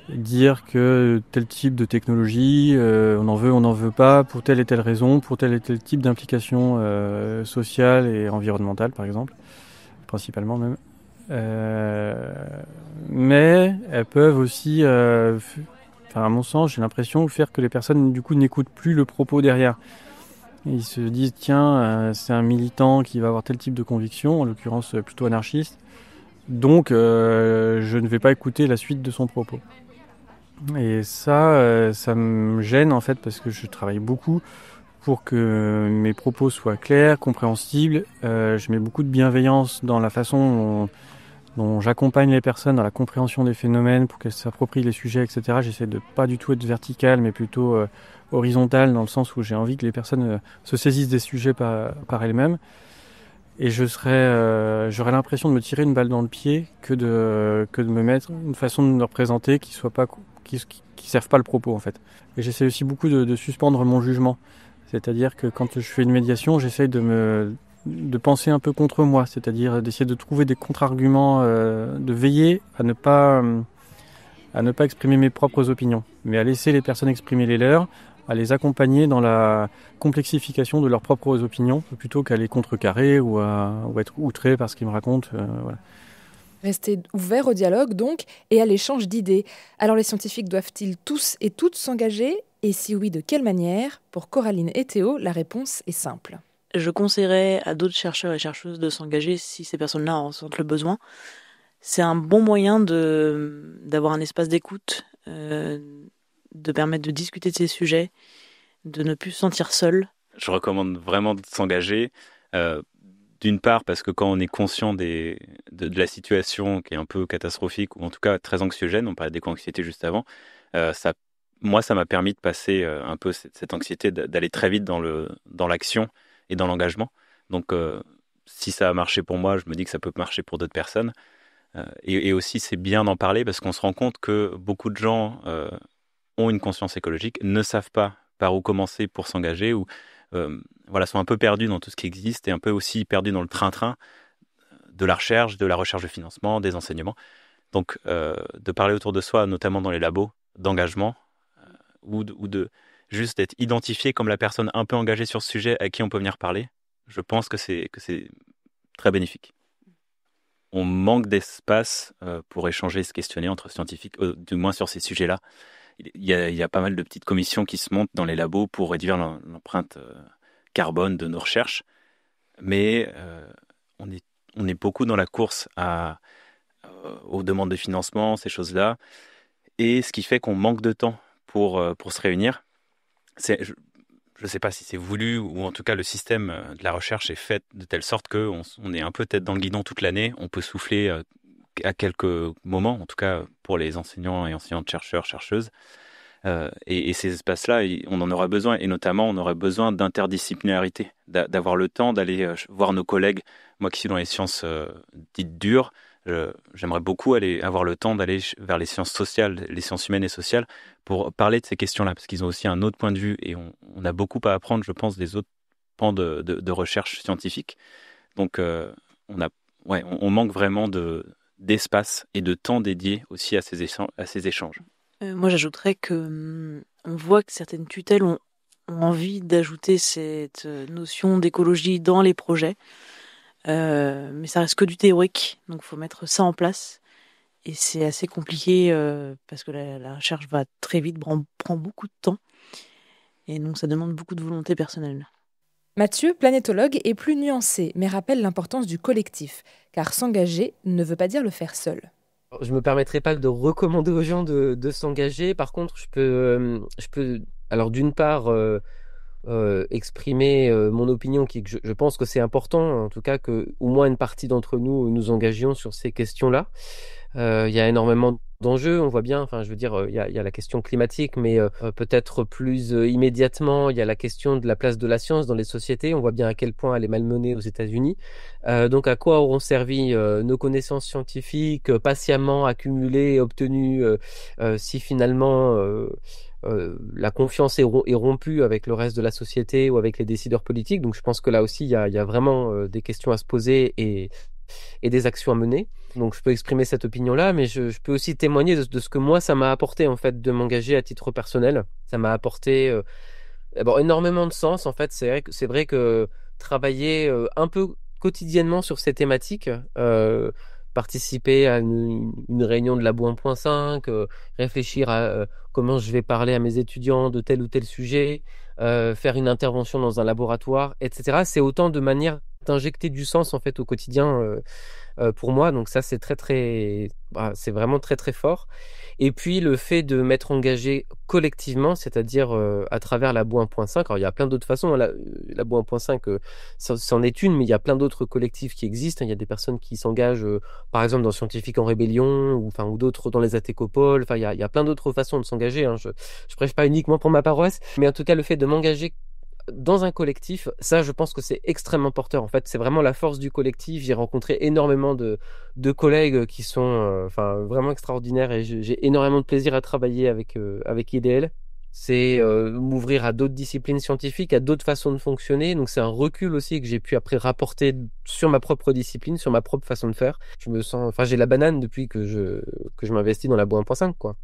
S12: dire que tel type de technologie, on n'en veut pas pour telle et telle raison, pour tel et tel type d'implication sociale et environnementale, par exemple, principalement même. Mais elles peuvent aussi, à mon sens, j'ai l'impression, faire que les personnes, du coup, n'écoutent plus le propos derrière. Ils se disent, tiens, c'est un militant qui va avoir tel type de conviction, en l'occurrence plutôt anarchiste, donc je ne vais pas écouter la suite de son propos. Et ça me gêne en fait, parce que je travaille beaucoup pour que mes propos soient clairs, compréhensibles. Je mets beaucoup de bienveillance dans la façon dont j'accompagne les personnes dans la compréhension des phénomènes pour qu'elles s'approprient les sujets, etc. J'essaie de pas du tout être vertical, mais plutôt horizontal, dans le sens où j'ai envie que les personnes se saisissent des sujets par elles-mêmes. Et j'aurais l'impression de me tirer une balle dans le pied que de me mettre une façon de me représenter qui serve pas le propos en fait. Et j'essaie aussi beaucoup de suspendre mon jugement. C'est-à-dire que quand je fais une médiation, j'essaie de penser un peu contre moi, c'est-à-dire d'essayer de trouver des contre-arguments, de veiller à ne pas exprimer mes propres opinions, mais à laisser les personnes exprimer les leurs, à les accompagner dans la complexification de leurs propres opinions, plutôt qu'à les contrecarrer ou à être outré par ce qu'ils me racontent. Voilà.
S2: Rester ouvert au dialogue, donc, et à l'échange d'idées. Alors les scientifiques doivent-ils tous et toutes s'engager ? Et si oui, de quelle manière ? Pour Coraline et Théo, la réponse est simple.
S9: Je conseillerais à d'autres chercheurs et chercheuses de s'engager si ces personnes-là en ressentent le besoin. C'est un bon moyen d'avoir un espace d'écoute, de permettre de discuter de ces sujets, de ne plus se sentir seul.
S8: Je recommande vraiment de s'engager. D'une part, parce que quand on est conscient de la situation qui est un peu catastrophique, ou en tout cas très anxiogène, on parlait d'éco-anxiété juste avant, ça m'a permis de passer un peu cette anxiété, d'aller très vite dans l'action et dans l'engagement. Donc, si ça a marché pour moi, je me dis que ça peut marcher pour d'autres personnes. Et aussi, c'est bien d'en parler parce qu'on se rend compte que beaucoup de gens ont une conscience écologique, ne savent pas par où commencer pour s'engager, ou sont un peu perdus dans tout ce qui existe et un peu aussi perdus dans le train-train de la recherche de financement, des enseignements. Donc, de parler autour de soi, notamment dans les labos, d'engagement, ou de juste d'être identifié comme la personne un peu engagée sur ce sujet à qui on peut venir parler, je pense que c'est très bénéfique. On manque d'espace pour échanger, se questionner entre scientifiques, du moins sur ces sujets-là. Il y a pas mal de petites commissions qui se montent dans les labos pour réduire l'empreinte carbone de nos recherches, mais on est beaucoup dans la course aux demandes de financement, ces choses-là, et ce qui fait qu'on manque de temps pour se réunir. Je ne sais pas si c'est voulu, ou en tout cas le système de la recherche est fait de telle sorte qu'on est un peu tête dans le guidon toute l'année. On peut souffler à quelques moments, en tout cas pour les enseignants et enseignantes, chercheurs, chercheuses. Et ces espaces-là, on en aura besoin, et notamment on aurait besoin d'interdisciplinarité, d'avoir le temps d'aller voir nos collègues. Moi qui suis dans les sciences dites dures, j'aimerais beaucoup avoir le temps d'aller vers les sciences sociales, les sciences humaines et sociales, pour parler de ces questions-là, parce qu'ils ont aussi un autre point de vue, et on a beaucoup à apprendre, je pense, des autres pans de recherche scientifique. Donc on manque vraiment d'espace et de temps dédié aussi à ces échanges.
S9: Moi, j'ajouterais que on voit que certaines tutelles ont envie d'ajouter cette notion d'écologie dans les projets, mais ça reste que du théorique, donc il faut mettre ça en place. Et c'est assez compliqué parce que la recherche va très vite, prend beaucoup de temps, et donc ça demande beaucoup de volonté personnelle.
S2: Mathieu, planétologue, est plus nuancé, mais rappelle l'importance du collectif, car s'engager ne veut pas dire le faire seul.
S10: Je me permettrai pas de recommander aux gens de s'engager. Par contre, je peux alors d'une part exprimer mon opinion, que je pense que c'est important, en tout cas que au moins une partie d'entre nous nous engagions sur ces questions-là. Il y a énormément d'enjeux, on voit bien, enfin je veux dire, il y a la question climatique, mais peut-être plus immédiatement, il y a la question de la place de la science dans les sociétés. On voit bien à quel point elle est malmenée aux États-Unis. Donc à quoi auront servi nos connaissances scientifiques patiemment accumulées et obtenues si finalement la confiance est rompue avec le reste de la société ou avec les décideurs politiques. Donc je pense que là aussi il y a vraiment des questions à se poser, et et des actions à mener. Donc je peux exprimer cette opinion-là, mais je peux aussi témoigner de ce que moi ça m'a apporté en fait de m'engager à titre personnel. Ça m'a apporté énormément de sens en fait. C'est vrai que travailler un peu quotidiennement sur ces thématiques, participer à une réunion de Labo 1.5, réfléchir à comment je vais parler à mes étudiants de tel ou tel sujet, faire une intervention dans un laboratoire, etc. C'est autant de manières d'injecter du sens en fait au quotidien pour moi. Donc ça c'est c'est vraiment très très fort. Et puis le fait de m'être engagé collectivement, c'est-à-dire à travers Labo 1.5. Alors il y a plein d'autres façons. Labo 1.5 c'en est une, mais il y a plein d'autres collectifs qui existent. Il y a des personnes qui s'engagent par exemple dans Scientifiques en Rébellion ou d'autres dans les Atécopoles. Enfin il y a plein d'autres façons de s'engager. Hein. Je prêche pas uniquement pour ma paroisse, mais en tout cas le fait de m'engager dans un collectif, ça je pense que c'est extrêmement porteur. En fait, c'est vraiment la force du collectif. J'ai rencontré énormément de collègues qui sont vraiment extraordinaires et j'ai énormément de plaisir à travailler avec IDL. C'est m'ouvrir à d'autres disciplines scientifiques, à d'autres façons de fonctionner. Donc c'est un recul aussi que j'ai pu après rapporter sur ma propre discipline, sur ma propre façon de faire. J'ai la banane depuis que je m'investis dans Labo 1.5 quoi.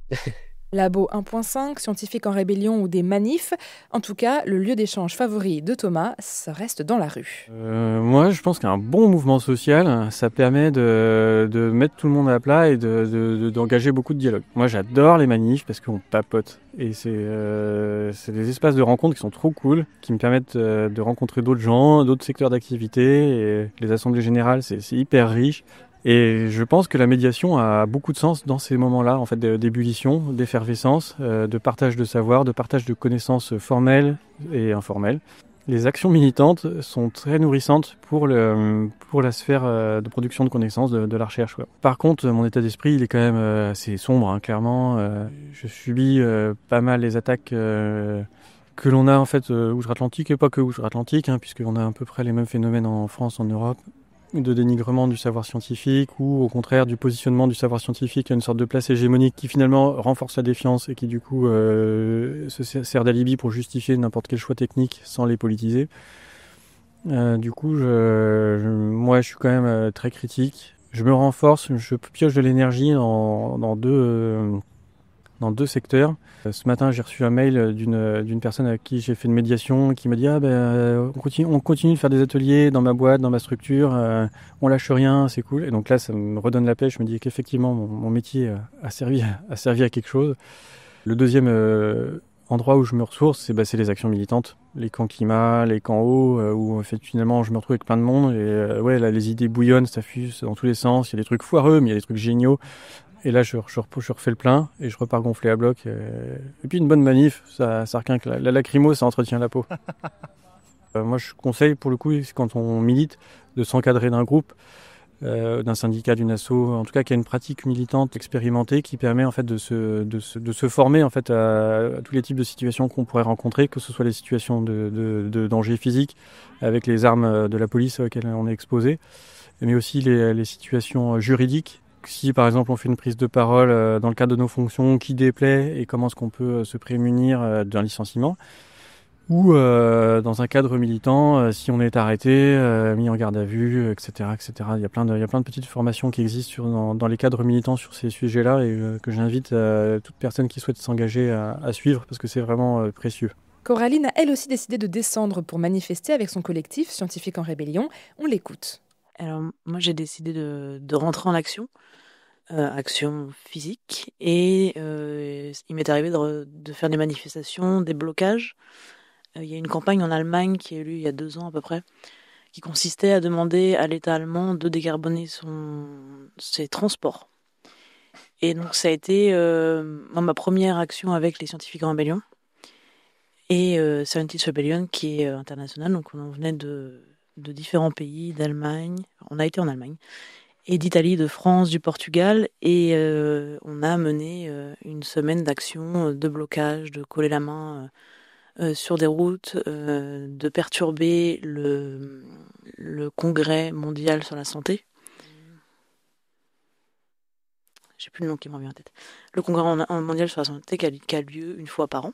S2: Labo 1.5, Scientifiques en Rébellion ou des manifs. En tout cas, le lieu d'échange favori de Thomas, ça reste dans la rue.
S12: Moi, je pense qu'un bon mouvement social, ça permet de mettre tout le monde à plat et d'engager beaucoup de dialogue. Moi, j'adore les manifs parce qu'on papote. Et c'est des espaces de rencontre qui sont trop cool, qui me permettent de rencontrer d'autres gens, d'autres secteurs d'activité. Et les assemblées générales, c'est hyper riche. Et je pense que la médiation a beaucoup de sens dans ces moments-là, en fait, d'ébullition, d'effervescence, de partage de savoir, de partage de connaissances formelles et informelles. Les actions militantes sont très nourrissantes pour la sphère de production de connaissances, de la recherche. Ouais. Par contre, mon état d'esprit, il est quand même assez sombre, hein, clairement. Je subis pas mal les attaques que l'on a en fait outre-Atlantique, et pas que outre-Atlantique, hein, puisqu'on a à peu près les mêmes phénomènes en France, en Europe, de dénigrement du savoir scientifique ou au contraire du positionnement du savoir scientifique à une sorte de place hégémonique qui finalement renforce la défiance et qui du coup se sert d'alibi pour justifier n'importe quel choix technique sans les politiser. Du coup, moi je suis quand même très critique. Je me renforce, je pioche de l'énergie dans deux secteurs. Ce matin, j'ai reçu un mail d'une personne avec qui j'ai fait une médiation qui m'a dit on continue de faire des ateliers dans ma boîte, dans ma structure, on lâche rien, c'est cool. Et donc là, ça me redonne la pêche, je me dis qu'effectivement, mon métier a servi à quelque chose. Le deuxième endroit où je me ressource, c'est les actions militantes, les camps climat, les camps eau, où en fait, finalement je me retrouve avec plein de monde et là, les idées bouillonnent, ça fuse dans tous les sens. Il y a des trucs foireux, mais il y a des trucs géniaux. Et là, je refais le plein et je repars gonflé à bloc. Et puis une bonne manif, ça requinque. La lacrymo, ça entretient la peau. Moi, je conseille, pour le coup, quand on milite, de s'encadrer d'un groupe, d'un syndicat, d'une asso, en tout cas qui a une pratique militante expérimentée qui permet en fait de se former en fait à tous les types de situations qu'on pourrait rencontrer, que ce soit les situations de danger physique avec les armes de la police auxquelles on est exposé, mais aussi les situations juridiques. Si par exemple on fait une prise de parole dans le cadre de nos fonctions qui déplaît et comment est-ce qu'on peut se prémunir d'un licenciement, ou dans un cadre militant si on est arrêté, mis en garde à vue, etc., etc. Il y a plein de petites formations qui existent dans les cadres militants sur ces sujets-là et que j'invite toute personne qui souhaite s'engager à suivre parce que c'est vraiment précieux.
S2: Coraline a elle aussi décidé de descendre pour manifester avec son collectif Scientifiques en Rébellion. On l'écoute.
S9: Alors moi j'ai décidé de rentrer en action physique et il m'est arrivé de faire des manifestations, des blocages. Il y a une campagne en Allemagne qui a eu lieu il y a 2 ans à peu près, qui consistait à demander à l'État allemand de décarboner ses transports. Et donc ça a été ma première action avec les Scientifiques en Rébellion et Scientists Rebellion qui est international, donc on venait de différents pays, d'Allemagne, on a été en Allemagne, et d'Italie, de France, du Portugal, et on a mené une semaine d'action, de blocage, de coller la main sur des routes, de perturber le congrès mondial sur la santé. J'ai plus le nom qui m'en vient en tête. Le congrès mondial sur la santé qui a lieu une fois par an.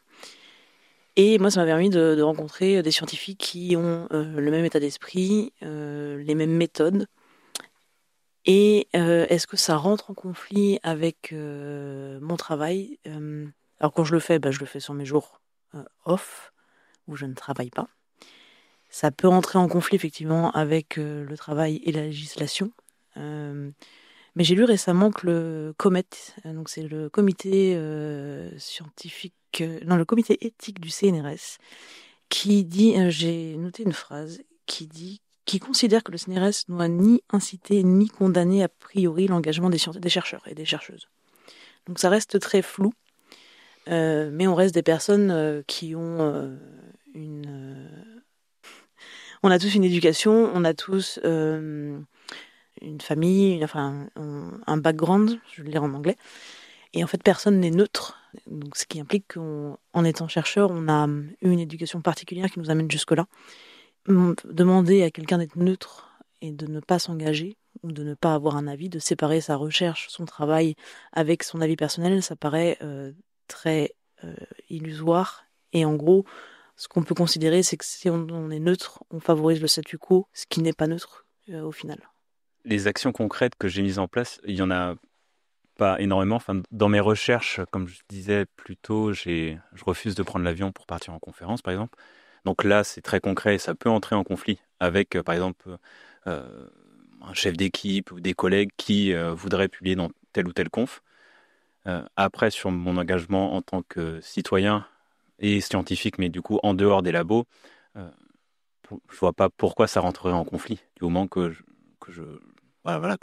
S9: Et moi, ça m'a permis de rencontrer des scientifiques qui ont le même état d'esprit, les mêmes méthodes, Et est-ce que ça rentre en conflit avec mon travail? Alors quand je le fais, je le fais sur mes jours off, où je ne travaille pas. Ça peut entrer en conflit effectivement avec le travail et la législation. Mais j'ai lu récemment que le COMET, donc c'est le comité le comité éthique du CNRS, qui dit, j'ai noté une phrase qui considère que le CNRS ne doit ni inciter ni condamner a priori l'engagement des chercheurs et des chercheuses. Donc ça reste très flou, mais on reste des personnes qui ont on a tous une éducation, on a tous une famille, un background, je vais le lire en anglais. Et en fait, personne n'est neutre. Donc, ce qui implique qu'en étant chercheur, on a eu une éducation particulière qui nous amène jusque-là. Demander à quelqu'un d'être neutre et de ne pas s'engager, ou de ne pas avoir un avis, de séparer sa recherche, son travail avec son avis personnel, ça paraît très illusoire. Et en gros, ce qu'on peut considérer, c'est que si on est neutre, on favorise le statu quo, ce qui n'est pas neutre au final.
S8: Les actions concrètes que j'ai mises en place, il y en a pas énormément. Enfin, dans mes recherches, comme je disais plus tôt, je refuse de prendre l'avion pour partir en conférence, par exemple. Donc là, c'est très concret et ça peut entrer en conflit avec, par exemple, un chef d'équipe ou des collègues qui voudraient publier dans telle ou telle conf. Après, sur mon engagement en tant que citoyen et scientifique, mais du coup en dehors des labos, je vois pas pourquoi ça rentrerait en conflit. Du moment que je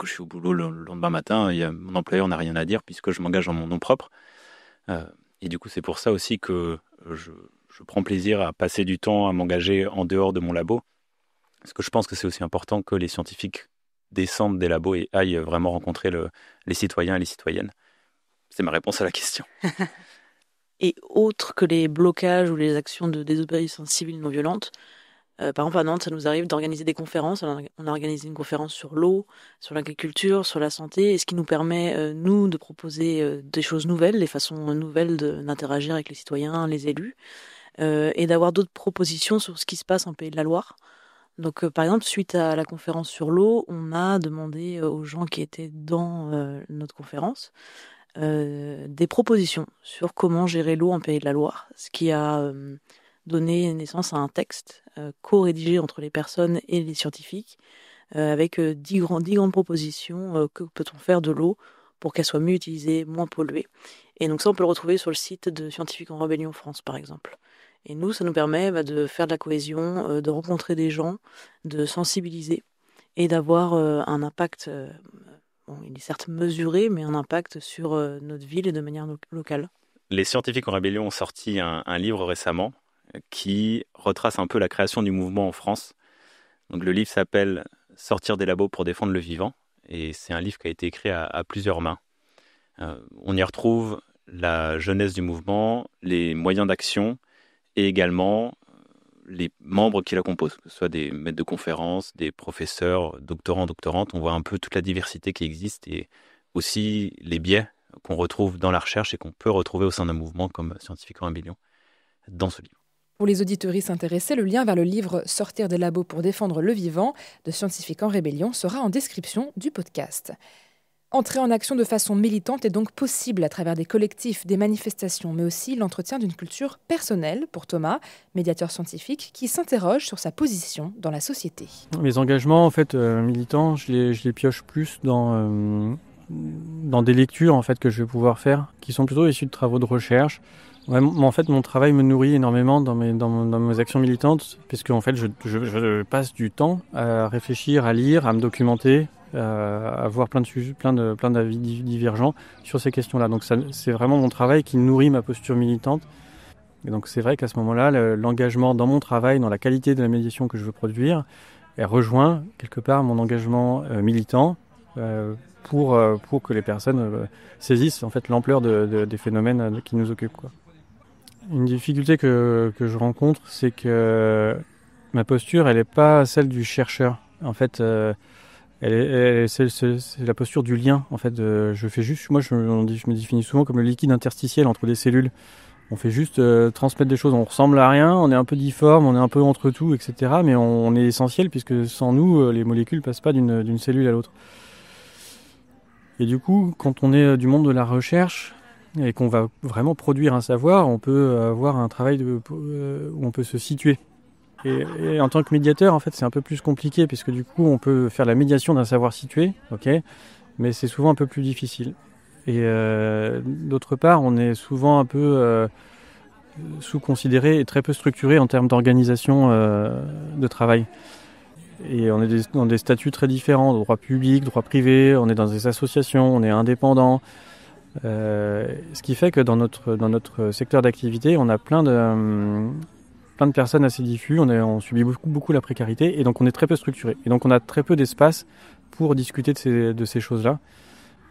S8: suis au boulot le lendemain matin, mon employeur n'a rien à dire puisque je m'engage en mon nom propre. Et du coup, c'est pour ça aussi que je prends plaisir à passer du temps à m'engager en dehors de mon labo. Parce que je pense que c'est aussi important que les scientifiques descendent des labos et aillent vraiment rencontrer les citoyens et les citoyennes. C'est ma réponse à la question.
S9: Et autre que les blocages ou les actions de désobéissance civile non violente, par exemple à Nantes, ça nous arrive d'organiser des conférences. On a organisé une conférence sur l'eau, sur l'agriculture, sur la santé, et ce qui nous permet, nous, de proposer des choses nouvelles, des façons nouvelles d'interagir avec les citoyens, les élus, et d'avoir d'autres propositions sur ce qui se passe en Pays de la Loire. Donc, par exemple, suite à la conférence sur l'eau, on a demandé aux gens qui étaient dans notre conférence des propositions sur comment gérer l'eau en Pays de la Loire, ce qui a donné naissance à un texte co-rédigé entre les personnes et les scientifiques, avec 10 grandes propositions que peut-on faire de l'eau pour qu'elle soit mieux utilisée, moins polluée. Et donc ça, on peut le retrouver sur le site de Scientifiques en Rébellion France, par exemple. Et nous, ça nous permet de faire de la cohésion, de rencontrer des gens, de sensibiliser et d'avoir un impact, il est certes mesuré, mais un impact sur notre ville et de manière locale.
S8: Les Scientifiques en Rébellion ont sorti un livre récemment qui retrace un peu la création du mouvement en France. Donc le livre s'appelle « Sortir des labos pour défendre le vivant » et c'est un livre qui a été écrit à plusieurs mains. On y retrouve la jeunesse du mouvement, les moyens d'action et également les membres qui la composent, que ce soit des maîtres de conférences, des professeurs, doctorants, doctorantes. On voit un peu toute la diversité qui existe et aussi les biais qu'on retrouve dans la recherche et qu'on peut retrouver au sein d'un mouvement comme Scientifiques en Rébellion dans ce livre.
S2: Pour les auditeuristes intéressés, le lien vers le livre « Sortir des labos pour défendre le vivant » de Scientifiques en Rébellion sera en description du podcast. Entrer en action de façon militante est donc possible à travers des collectifs, des manifestations, mais aussi l'entretien d'une culture personnelle pour Thomas, médiateur scientifique, qui s'interroge sur sa position dans la société.
S12: Mes engagements en fait, militants, je les pioche plus dans des lectures en fait, que je vais pouvoir faire, qui sont plutôt issues de travaux de recherche. Ouais, en fait, mon travail me nourrit énormément dans mes actions militantes, puisque en fait, je passe du temps à réfléchir, à lire, à me documenter, à voir plein d'avis divergents sur ces questions-là. Donc c'est vraiment mon travail qui nourrit ma posture militante. Et donc c'est vrai qu'à ce moment-là, l'engagement dans mon travail, dans la qualité de la médiation que je veux produire, elle rejoint quelque part mon engagement militant pour que les personnes saisissent en fait l'ampleur des phénomènes qui nous occupent, quoi. Une difficulté que je rencontre, c'est que ma posture, elle n'est pas celle du chercheur. En fait, c'est la posture du lien. En fait, je fais juste, moi, je me définis souvent comme le liquide interstitiel entre des cellules. On fait juste transmettre des choses. On ressemble à rien, on est un peu difforme, on est un peu entre tout, etc. Mais on est essentiel puisque sans nous, les molécules passent pas d'une cellule à l'autre. Et du coup, quand on est du monde de la recherche et qu'on va vraiment produire un savoir, on peut avoir un travail où on peut se situer. Et en tant que médiateur, en fait, c'est un peu plus compliqué, puisque du coup, on peut faire la médiation d'un savoir situé, ok, mais c'est souvent un peu plus difficile. Et d'autre part, on est souvent un peu sous-considéré et très peu structuré en termes d'organisation de travail. Et on est dans des statuts très différents, droit public, droit privé, on est dans des associations, on est indépendant. Ce qui fait que dans notre secteur d'activité, on a plein de personnes assez diffuses, on subit beaucoup la précarité, et donc on est très peu structuré. Et donc on a très peu d'espace pour discuter de ces choses-là.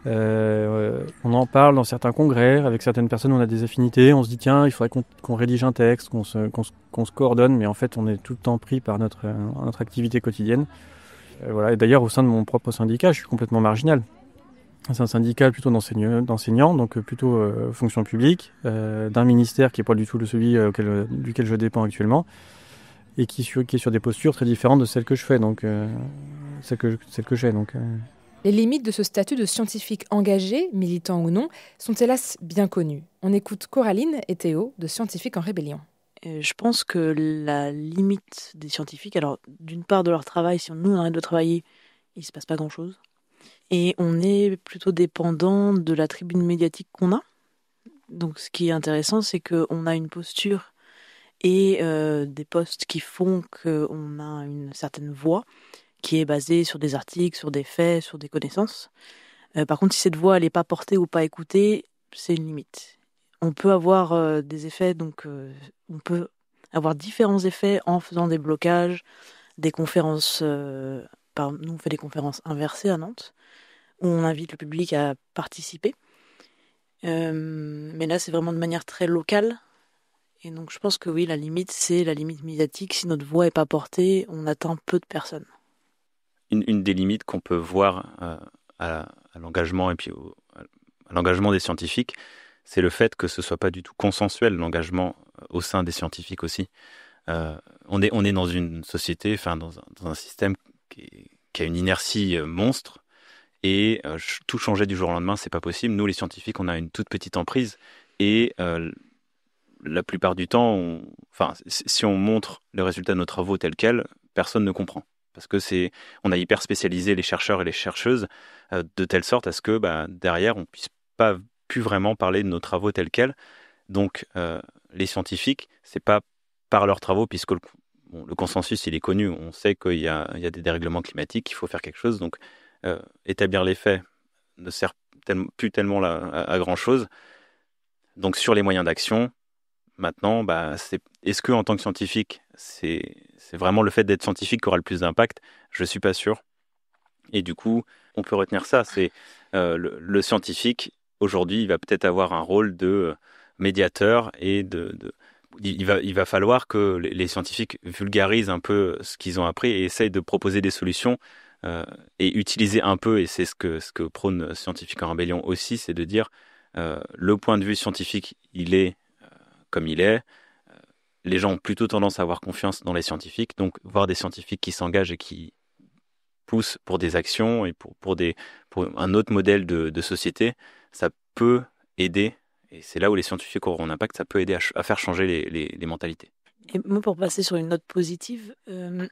S12: On en parle dans certains congrès, avec certaines personnes on a des affinités, on se dit tiens, il faudrait qu'on rédige un texte, qu'on se coordonne, mais en fait on est tout le temps pris par notre activité quotidienne. Voilà. Et d'ailleurs au sein de mon propre syndicat, je suis complètement marginal. C'est un syndicat plutôt d'enseignants, donc plutôt fonction publique, d'un ministère qui n'est pas du tout celui duquel je dépends actuellement, et qui est sur des postures très différentes de celles que je fais, donc celles que j'ai. Donc,
S2: Les limites de ce statut de scientifique engagé, militant ou non, sont hélas bien connues. On écoute Coraline et Théo de Scientifiques en Rébellion.
S9: Je pense que la limite des scientifiques, alors d'une part de leur travail, si nous on arrête de travailler, il ne se passe pas grand-chose. Et on est plutôt dépendant de la tribune médiatique qu'on a. Donc ce qui est intéressant, c'est qu'on a une posture et des postes qui font qu'on a une certaine voix qui est basée sur des articles, sur des faits, sur des connaissances. Par contre, si cette voix n'est pas portée ou pas écoutée, c'est une limite. On peut avoir des effets, donc on peut avoir différents effets en faisant des blocages, des conférences. Nous, on fait des conférences inversées à Nantes, où on invite le public à participer. Mais là, c'est vraiment de manière très locale. Et donc, je pense que oui, la limite, c'est la limite médiatique. Si notre voix n'est pas portée, on atteint peu de personnes.
S8: Une des limites qu'on peut voir à l'engagement et puis à l'engagement des scientifiques, c'est le fait que ce soit pas du tout consensuel, l'engagement au sein des scientifiques aussi. On est dans une société, dans un système qui a une inertie monstre, et tout changer du jour au lendemain, c'est pas possible. Nous, les scientifiques, on a une toute petite emprise, et la plupart du temps, si on montre le résultat de nos travaux tel quel, personne ne comprend. Parce que on a hyper spécialisé les chercheurs et les chercheuses de telle sorte à ce que derrière, on puisse pas plus vraiment parler de nos travaux tels quels. Donc, les scientifiques, c'est pas par leurs travaux, puisque le consensus, il est connu. On sait qu'il y a des dérèglements climatiques, qu'il faut faire quelque chose. Donc, établir les faits ne sert plus tellement à grand-chose. Donc, sur les moyens d'action, maintenant, est-ce que en tant que scientifique, c'est vraiment le fait d'être scientifique qui aura le plus d'impact? Je suis pas sûr. Et du coup, on peut retenir ça. C'est le scientifique aujourd'hui, il va peut-être avoir un rôle de médiateur, et il va falloir que les scientifiques vulgarisent un peu ce qu'ils ont appris et essayent de proposer des solutions et utiliser un peu. Et c'est ce que prône Scientifiques en Rébellion aussi, c'est de dire le point de vue scientifique, il est comme il est. Les gens ont plutôt tendance à avoir confiance dans les scientifiques, donc voir des scientifiques qui s'engagent et qui poussent pour des actions et pour un autre modèle de société, ça peut aider, et c'est là où les scientifiques auront un impact, ça peut aider à faire changer les mentalités.
S9: Et moi, pour passer sur une note positive, je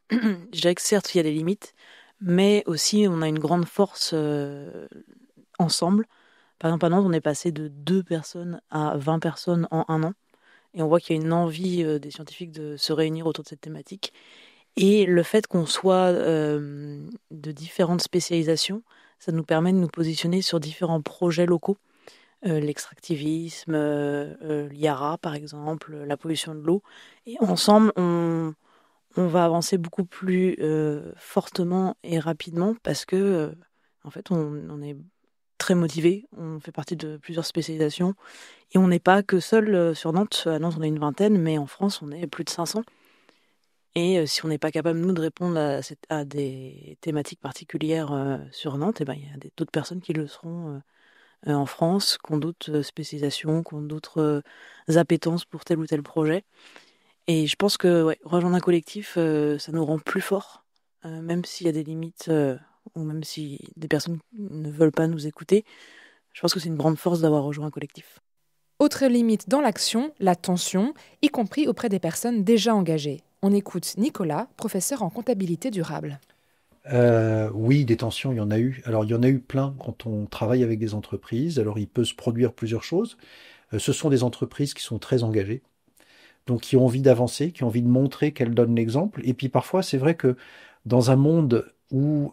S9: dirais que certes, il y a des limites, mais aussi on a une grande force ensemble. Par exemple, à Nantes, on est passé de 2 personnes à 20 personnes en 1 an. Et on voit qu'il y a une envie des scientifiques de se réunir autour de cette thématique. Et le fait qu'on soit de différentes spécialisations, ça nous permet de nous positionner sur différents projets locaux. L'extractivisme, l'IARA par exemple, la pollution de l'eau. Et ensemble, on va avancer beaucoup plus fortement et rapidement parce que, en fait, on est très motivés, on fait partie de plusieurs spécialisations et on n'est pas que seul sur Nantes. À Nantes, on est une vingtaine, mais en France, on est plus de 500. Et si on n'est pas capable, nous, de répondre à des thématiques particulières sur Nantes, il y a d'autres personnes qui le seront en France, qui ont d'autres spécialisations, qui ont d'autres appétences pour tel ou tel projet. Et je pense que rejoindre un collectif, ça nous rend plus forts, même s'il y a des limites ou même si des personnes ne veulent pas nous écouter, je pense que c'est une grande force d'avoir rejoint un collectif.
S2: Autre limite dans l'action, la tension, y compris auprès des personnes déjà engagées. On écoute Nicolas, professeur en comptabilité durable.
S11: Oui, des tensions, il y en a eu. Alors, il y en a eu plein quand on travaille avec des entreprises. Alors, il peut se produire plusieurs choses. Ce sont des entreprises qui sont très engagées, donc qui ont envie d'avancer, qui ont envie de montrer qu'elles donnent l'exemple. Et puis, parfois, c'est vrai que dans un monde où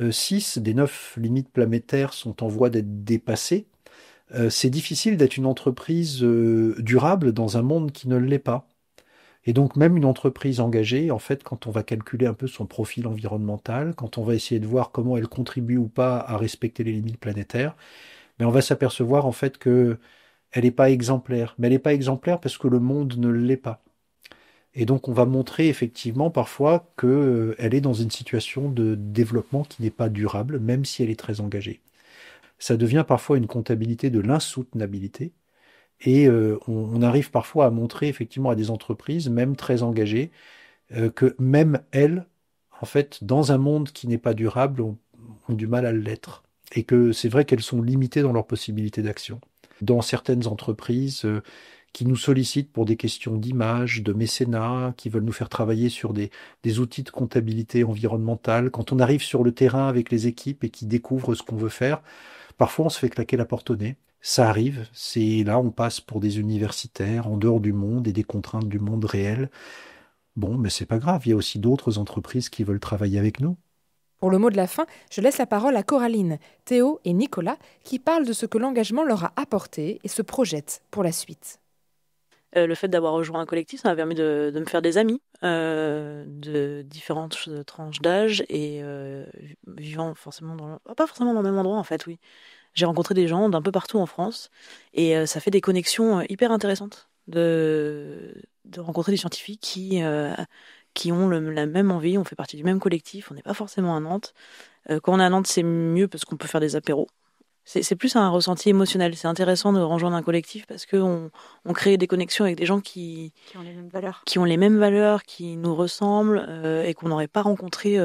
S11: 6 des 9 limites planétaires sont en voie d'être dépassées, c'est difficile d'être une entreprise durable dans un monde qui ne l'est pas. Et donc même une entreprise engagée, en fait, quand on va calculer un peu son profil environnemental, quand on va essayer de voir comment elle contribue ou pas à respecter les limites planétaires, mais on va s'apercevoir en fait que elle n'est pas exemplaire. Mais elle n'est pas exemplaire parce que le monde ne l'est pas. Et donc on va montrer effectivement parfois qu'elle est dans une situation de développement qui n'est pas durable, même si elle est très engagée. Ça devient parfois une comptabilité de l'insoutenabilité. Et on arrive parfois à montrer effectivement à des entreprises, même très engagées, que même elles, en fait, dans un monde qui n'est pas durable, ont du mal à l'être. Et que c'est vrai qu'elles sont limitées dans leurs possibilités d'action. Dans certaines entreprises qui nous sollicitent pour des questions d'image, de mécénat, qui veulent nous faire travailler sur des outils de comptabilité environnementale, quand on arrive sur le terrain avec les équipes et qui découvrent ce qu'on veut faire, parfois on se fait claquer la porte au nez. Ça arrive, c'est là on passe pour des universitaires en dehors du monde et des contraintes du monde réel. Bon, mais c'est pas grave, il y a aussi d'autres entreprises qui veulent travailler avec nous.
S2: Pour le mot de la fin, je laisse la parole à Coraline, Théo et Nicolas qui parlent de ce que l'engagement leur a apporté et se projettent pour la suite.
S9: Le fait d'avoir rejoint un collectif, ça m'a permis de me faire des amis de différentes tranches d'âge et vivant forcément pas forcément dans le même endroit en fait, oui. J'ai rencontré des gens d'un peu partout en France et ça fait des connexions hyper intéressantes de rencontrer des scientifiques qui ont la même envie, on fait partie du même collectif, on n'est pas forcément à Nantes. Quand on est à Nantes, c'est mieux parce qu'on peut faire des apéros. C'est plus un ressenti émotionnel. C'est intéressant de rejoindre un collectif parce qu'on crée des connexions avec des gens qui
S7: ont les mêmes valeurs.
S9: Qui ont les mêmes valeurs, qui nous ressemblent et qu'on n'aurait pas rencontrés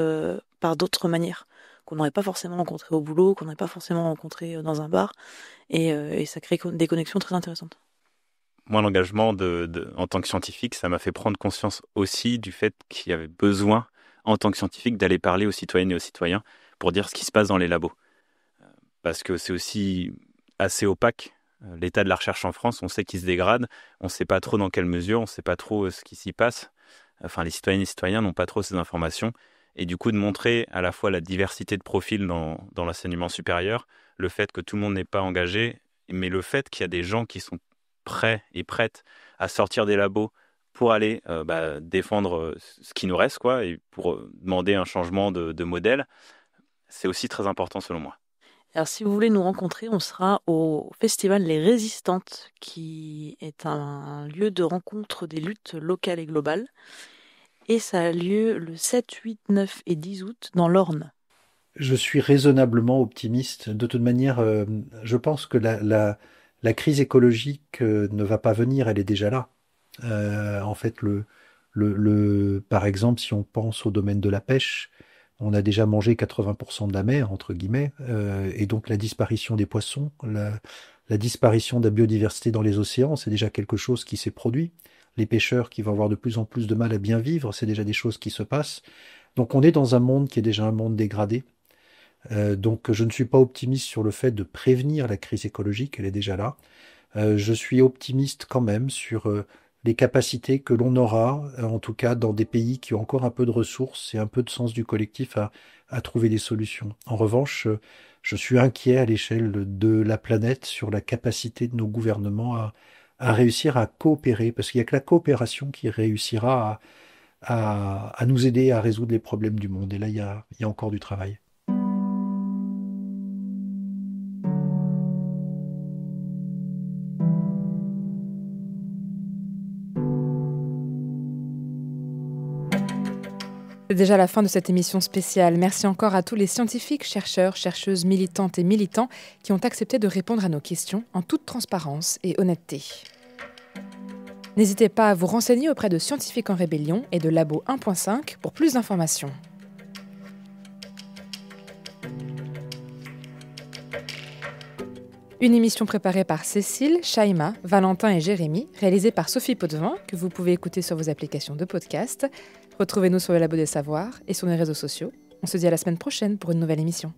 S9: par d'autres manières. Qu'on n'aurait pas forcément rencontré au boulot, qu'on n'aurait pas forcément rencontré dans un bar. Et ça crée des connexions très intéressantes.
S8: Moi, l'engagement en tant que scientifique, ça m'a fait prendre conscience aussi du fait qu'il y avait besoin, en tant que scientifique, d'aller parler aux citoyennes et aux citoyens pour dire ce qui se passe dans les labos. Parce que c'est aussi assez opaque. L'état de la recherche en France, on sait qu'il se dégrade, on ne sait pas trop dans quelle mesure, on ne sait pas trop ce qui s'y passe. Enfin, les citoyennes et les citoyens n'ont pas trop ces informations. Et du coup, de montrer à la fois la diversité de profils dans l'enseignement supérieur, le fait que tout le monde n'est pas engagé, mais le fait qu'il y a des gens qui sont prêts et prêtes à sortir des labos pour aller défendre ce qui nous reste, quoi, et pour demander un changement de modèle, c'est aussi très important selon moi.
S9: Alors, si vous voulez nous rencontrer, on sera au festival Les Résistantes, qui est un lieu de rencontre des luttes locales et globales. Et ça a lieu le 7, 8, 9 et 10 août dans l'Orne.
S11: Je suis raisonnablement optimiste. De toute manière, je pense que la crise écologique ne va pas venir, elle est déjà là. En fait, par exemple, si on pense au domaine de la pêche, on a déjà mangé 80% de la mer, entre guillemets, et donc la disparition des poissons, la disparition de la biodiversité dans les océans, c'est déjà quelque chose qui s'est produit. Les pêcheurs qui vont avoir de plus en plus de mal à bien vivre, c'est déjà des choses qui se passent. Donc on est dans un monde qui est déjà un monde dégradé. Donc je ne suis pas optimiste sur le fait de prévenir la crise écologique, elle est déjà là. Je suis optimiste quand même sur les capacités que l'on aura, en tout cas dans des pays qui ont encore un peu de ressources et un peu de sens du collectif à trouver des solutions. En revanche, je suis inquiet à l'échelle de la planète sur la capacité de nos gouvernements à réussir à coopérer, parce qu'il n'y a que la coopération qui réussira à nous aider à résoudre les problèmes du monde. Et là, il y a encore du travail.
S2: C'est déjà la fin de cette émission spéciale. Merci encore à tous les scientifiques, chercheurs, chercheuses, militantes et militants qui ont accepté de répondre à nos questions en toute transparence et honnêteté. N'hésitez pas à vous renseigner auprès de Scientifiques en Rébellion et de Labo 1.5 pour plus d'informations. Une émission préparée par Cécile, Shaima, Valentin et Jérémy, réalisée par Sophie Potvin, que vous pouvez écouter sur vos applications de podcast. Retrouvez-nous sur le Labo des Savoirs et sur nos réseaux sociaux. On se dit à la semaine prochaine pour une nouvelle émission.